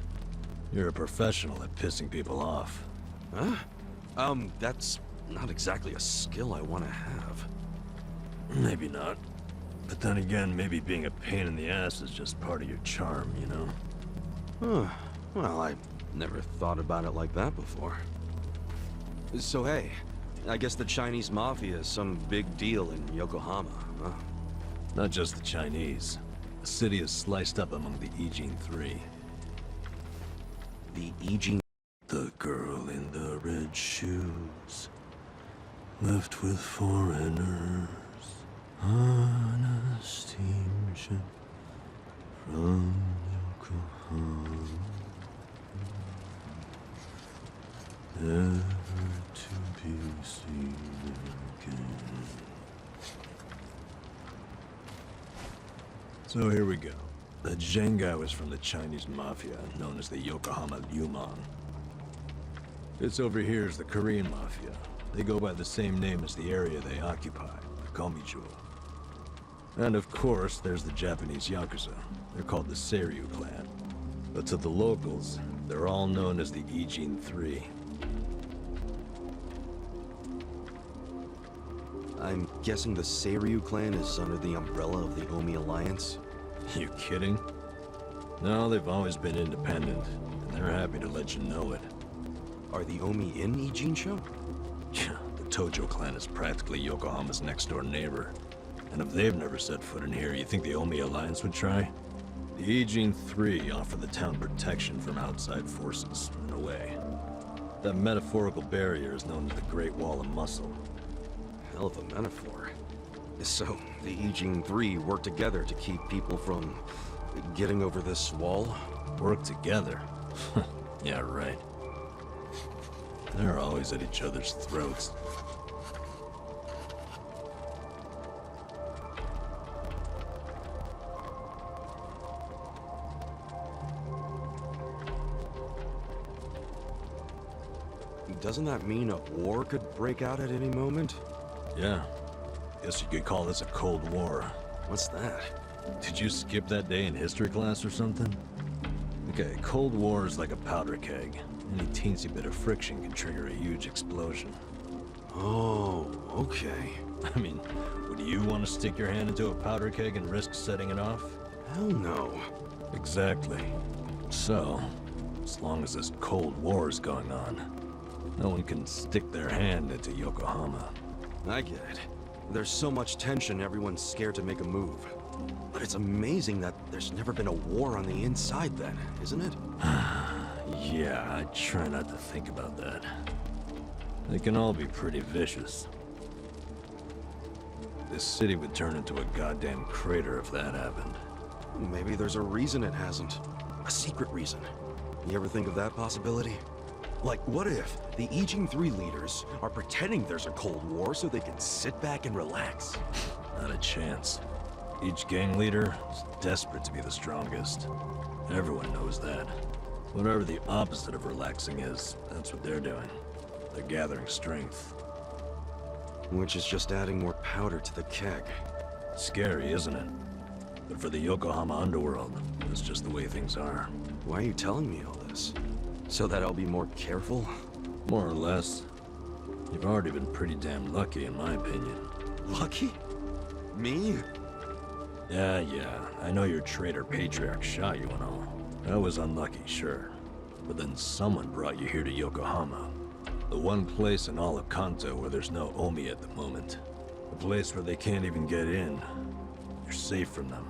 you're a professional at pissing people off. Huh? That's not exactly a skill I want to have. Maybe not. But then again, maybe being a pain in the ass is just part of your charm, you know? Huh. Well, I never thought about it like that before. So hey, I guess the Chinese Mafia is some big deal in Yokohama, huh? Not just the Chinese. The city is sliced up among the Ijin Three. The Ijin... The girl in the red shoes, left with foreigners, on a steamship from Yokohama, never to be seen again. So here we go. The Zheng guy was from the Chinese Mafia, known as the Yokohama Liu Mong. This over here is the Korean Mafia. They go by the same name as the area they occupy, the Komijo. And of course, there's the Japanese yakuza. They're called the Seiryu clan. But to the locals, they're all known as the Ijin Three. I'm guessing the Seiryu clan is under the umbrella of the Omi Alliance? You kidding? No, they've always been independent, and they're happy to let you know it. Are the Omi in Ijincho? Yeah, the Tojo clan is practically Yokohama's next-door neighbor. And if they've never set foot in here, you think the Omi Alliance would try? The Ijin Three offer the town protection from outside forces, in a way. That metaphorical barrier is known as the Great Wall of Muscle. Hell of a metaphor. So, the Ijin Three work together to keep people from getting over this wall? Work together? Yeah, right. They're always at each other's throats. Doesn't that mean a war could break out at any moment? Yeah. Guess you could call this a Cold War. What's that? Did you skip that day in history class or something? Okay, Cold War is like a powder keg. Any teensy bit of friction can trigger a huge explosion. Oh, okay. I mean, would you want to stick your hand into a powder keg and risk setting it off? Hell no. Exactly. So, as long as this Cold War is going on, no one can stick their hand into Yokohama. I get it. There's so much tension, everyone's scared to make a move. But it's amazing that there's never been a war on the inside then, isn't it? Yeah, I try not to think about that. They can all be pretty vicious. This city would turn into a goddamn crater if that happened. Maybe there's a reason it hasn't. A secret reason. You ever think of that possibility? Like, what if the Ijin Three leaders are pretending there's a Cold War so they can sit back and relax? Not a chance. Each gang leader is desperate to be the strongest. Everyone knows that. Whatever the opposite of relaxing is, that's what they're doing. They're gathering strength. Which is just adding more powder to the keg. Scary, isn't it? But for the Yokohama underworld, that's just the way things are. Why are you telling me all this? So that I'll be more careful? More or less. You've already been pretty damn lucky, in my opinion. Lucky? Me? Yeah. I know your traitor patriarch shot you and all. That was unlucky, sure. But then someone brought you here to Yokohama. The one place in all of Kanto where there's no Omi at the moment. A place where they can't even get in. You're safe from them.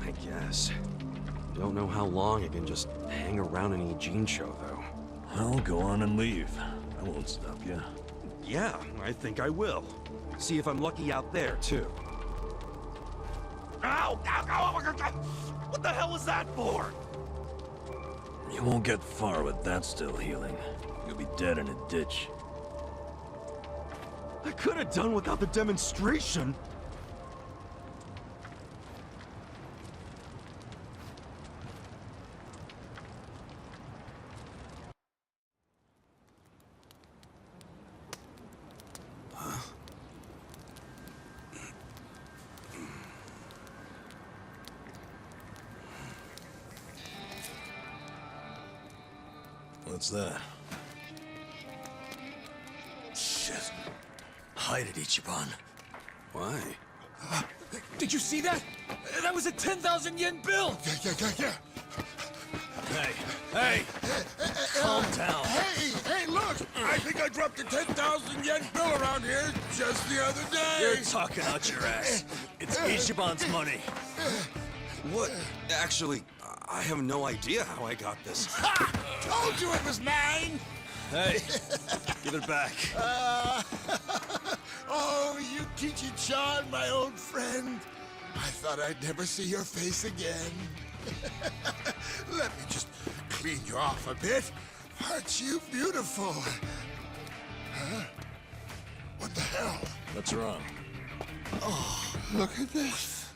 I guess. Don't know how long I can just hang around in Ijincho, though. Well, go on and leave. I won't stop you. Yeah, I think I will. See if I'm lucky out there, too. Ow! What the hell was that for? You won't get far with that still healing. You'll be dead in a ditch. I could have done without the demonstration. What's that? Shit. Hide it, Ichiban. Why? Did you see that? That was a 10,000 yen bill! Yeah. Hey! Calm down. Hey, look! I think I dropped a 10,000 yen bill around here just the other day. You're talking out your ass. It's Ichiban's money. What? Actually, I have no idea how I got this. Ha! Told you it was mine! Hey, give it back. Oh, Yukichi-chan, my old friend. I thought I'd never see your face again. Let me just clean you off a bit. Aren't you beautiful? Huh? What the hell? What's wrong? Oh, look at this.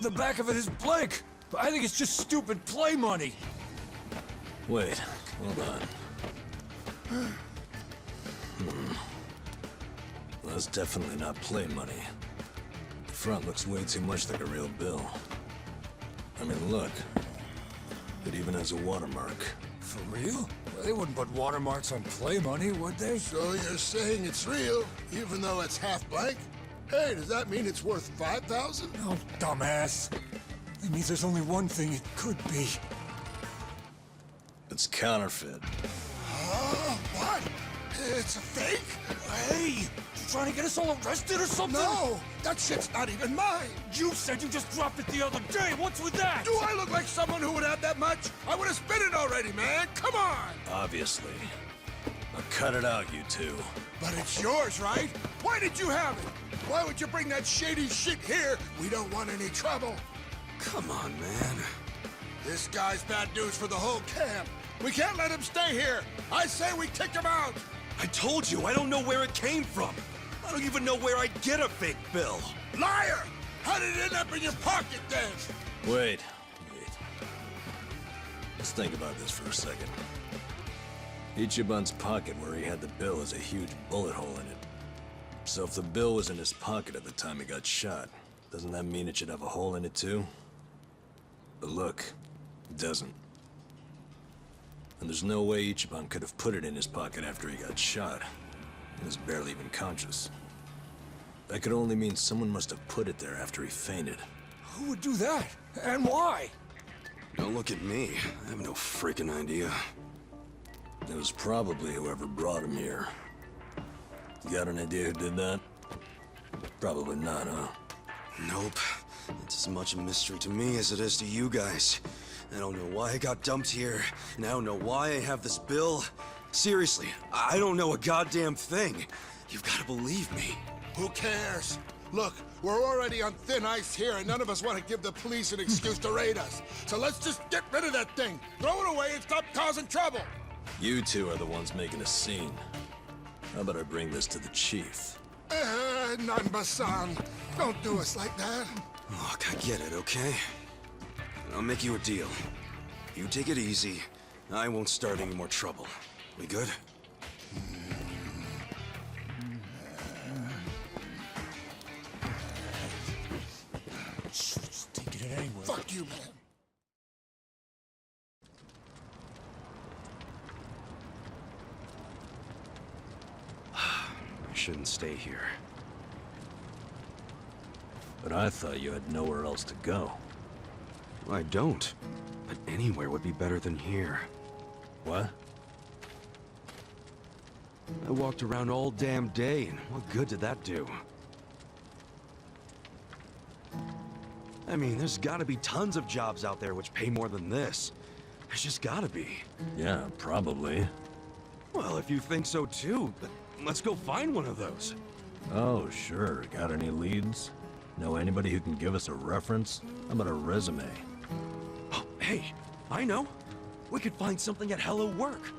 The back of it is blank. I think it's just stupid play money. Wait, hold on. that's definitely not play money. The front looks way too much like a real bill. I mean, look. It even has a watermark. For real? Well, they wouldn't put watermarks on play money, would they? So you're saying it's real, even though it's half blank? Hey, does that mean it's worth 5,000? Oh, dumbass. It means there's only one thing it could be. It's counterfeit. What? It's a fake? Hey! You trying to get us all arrested or something? No! That shit's not even mine! You said you just dropped it the other day! What's with that? Do I look like someone who would have that much? I would have spent it already, man! Come on! Obviously. Now cut it out, you two. But it's yours, right? Why did you have it? Why would you bring that shady shit here? We don't want any trouble. Come on, man. This guy's bad news for the whole camp. We can't let him stay here. I say we kick him out. I told you, I don't know where it came from. I don't even know where I'd get a fake bill. Liar! How did it end up in your pocket then? Wait. Let's think about this for a second. Ichiban's pocket where he had the bill has a huge bullet hole in it. So if the bill was in his pocket at the time he got shot, doesn't that mean it should have a hole in it too? But look, it doesn't. And there's no way Ichiban could have put it in his pocket after he got shot. He was barely even conscious. That could only mean someone must have put it there after he fainted. Who would do that? And why? Don't look at me. I have no freaking idea. It was probably whoever brought him here. You got an idea who did that? Probably not, huh? Nope. It's as much a mystery to me as it is to you guys. I don't know why I got dumped here, and I don't know why I have this bill. Seriously, I don't know a goddamn thing. You've got to believe me. Who cares? Look, we're already on thin ice here, and none of us want to give the police an excuse to raid us. So let's just get rid of that thing. Throw it away and stop causing trouble. You two are the ones making a scene. How about I bring this to the chief? Nanba-san, don't do us like that. Look, I get it, okay? I'll make you a deal. You take it easy, I won't start any more trouble. We good? Just taking it anyway. Fuck you, man. I shouldn't stay here. But I thought you had nowhere else to go. I don't. But anywhere would be better than here. What? I walked around all damn day, and what good did that do? I mean, there's gotta be tons of jobs out there which pay more than this. There's just gotta be. Yeah, probably. Well, if you think so too, then let's go find one of those. Oh, sure. Got any leads? Know anybody who can give us a reference? How about a resume? Oh, hey, I know. We could find something at Hello Work.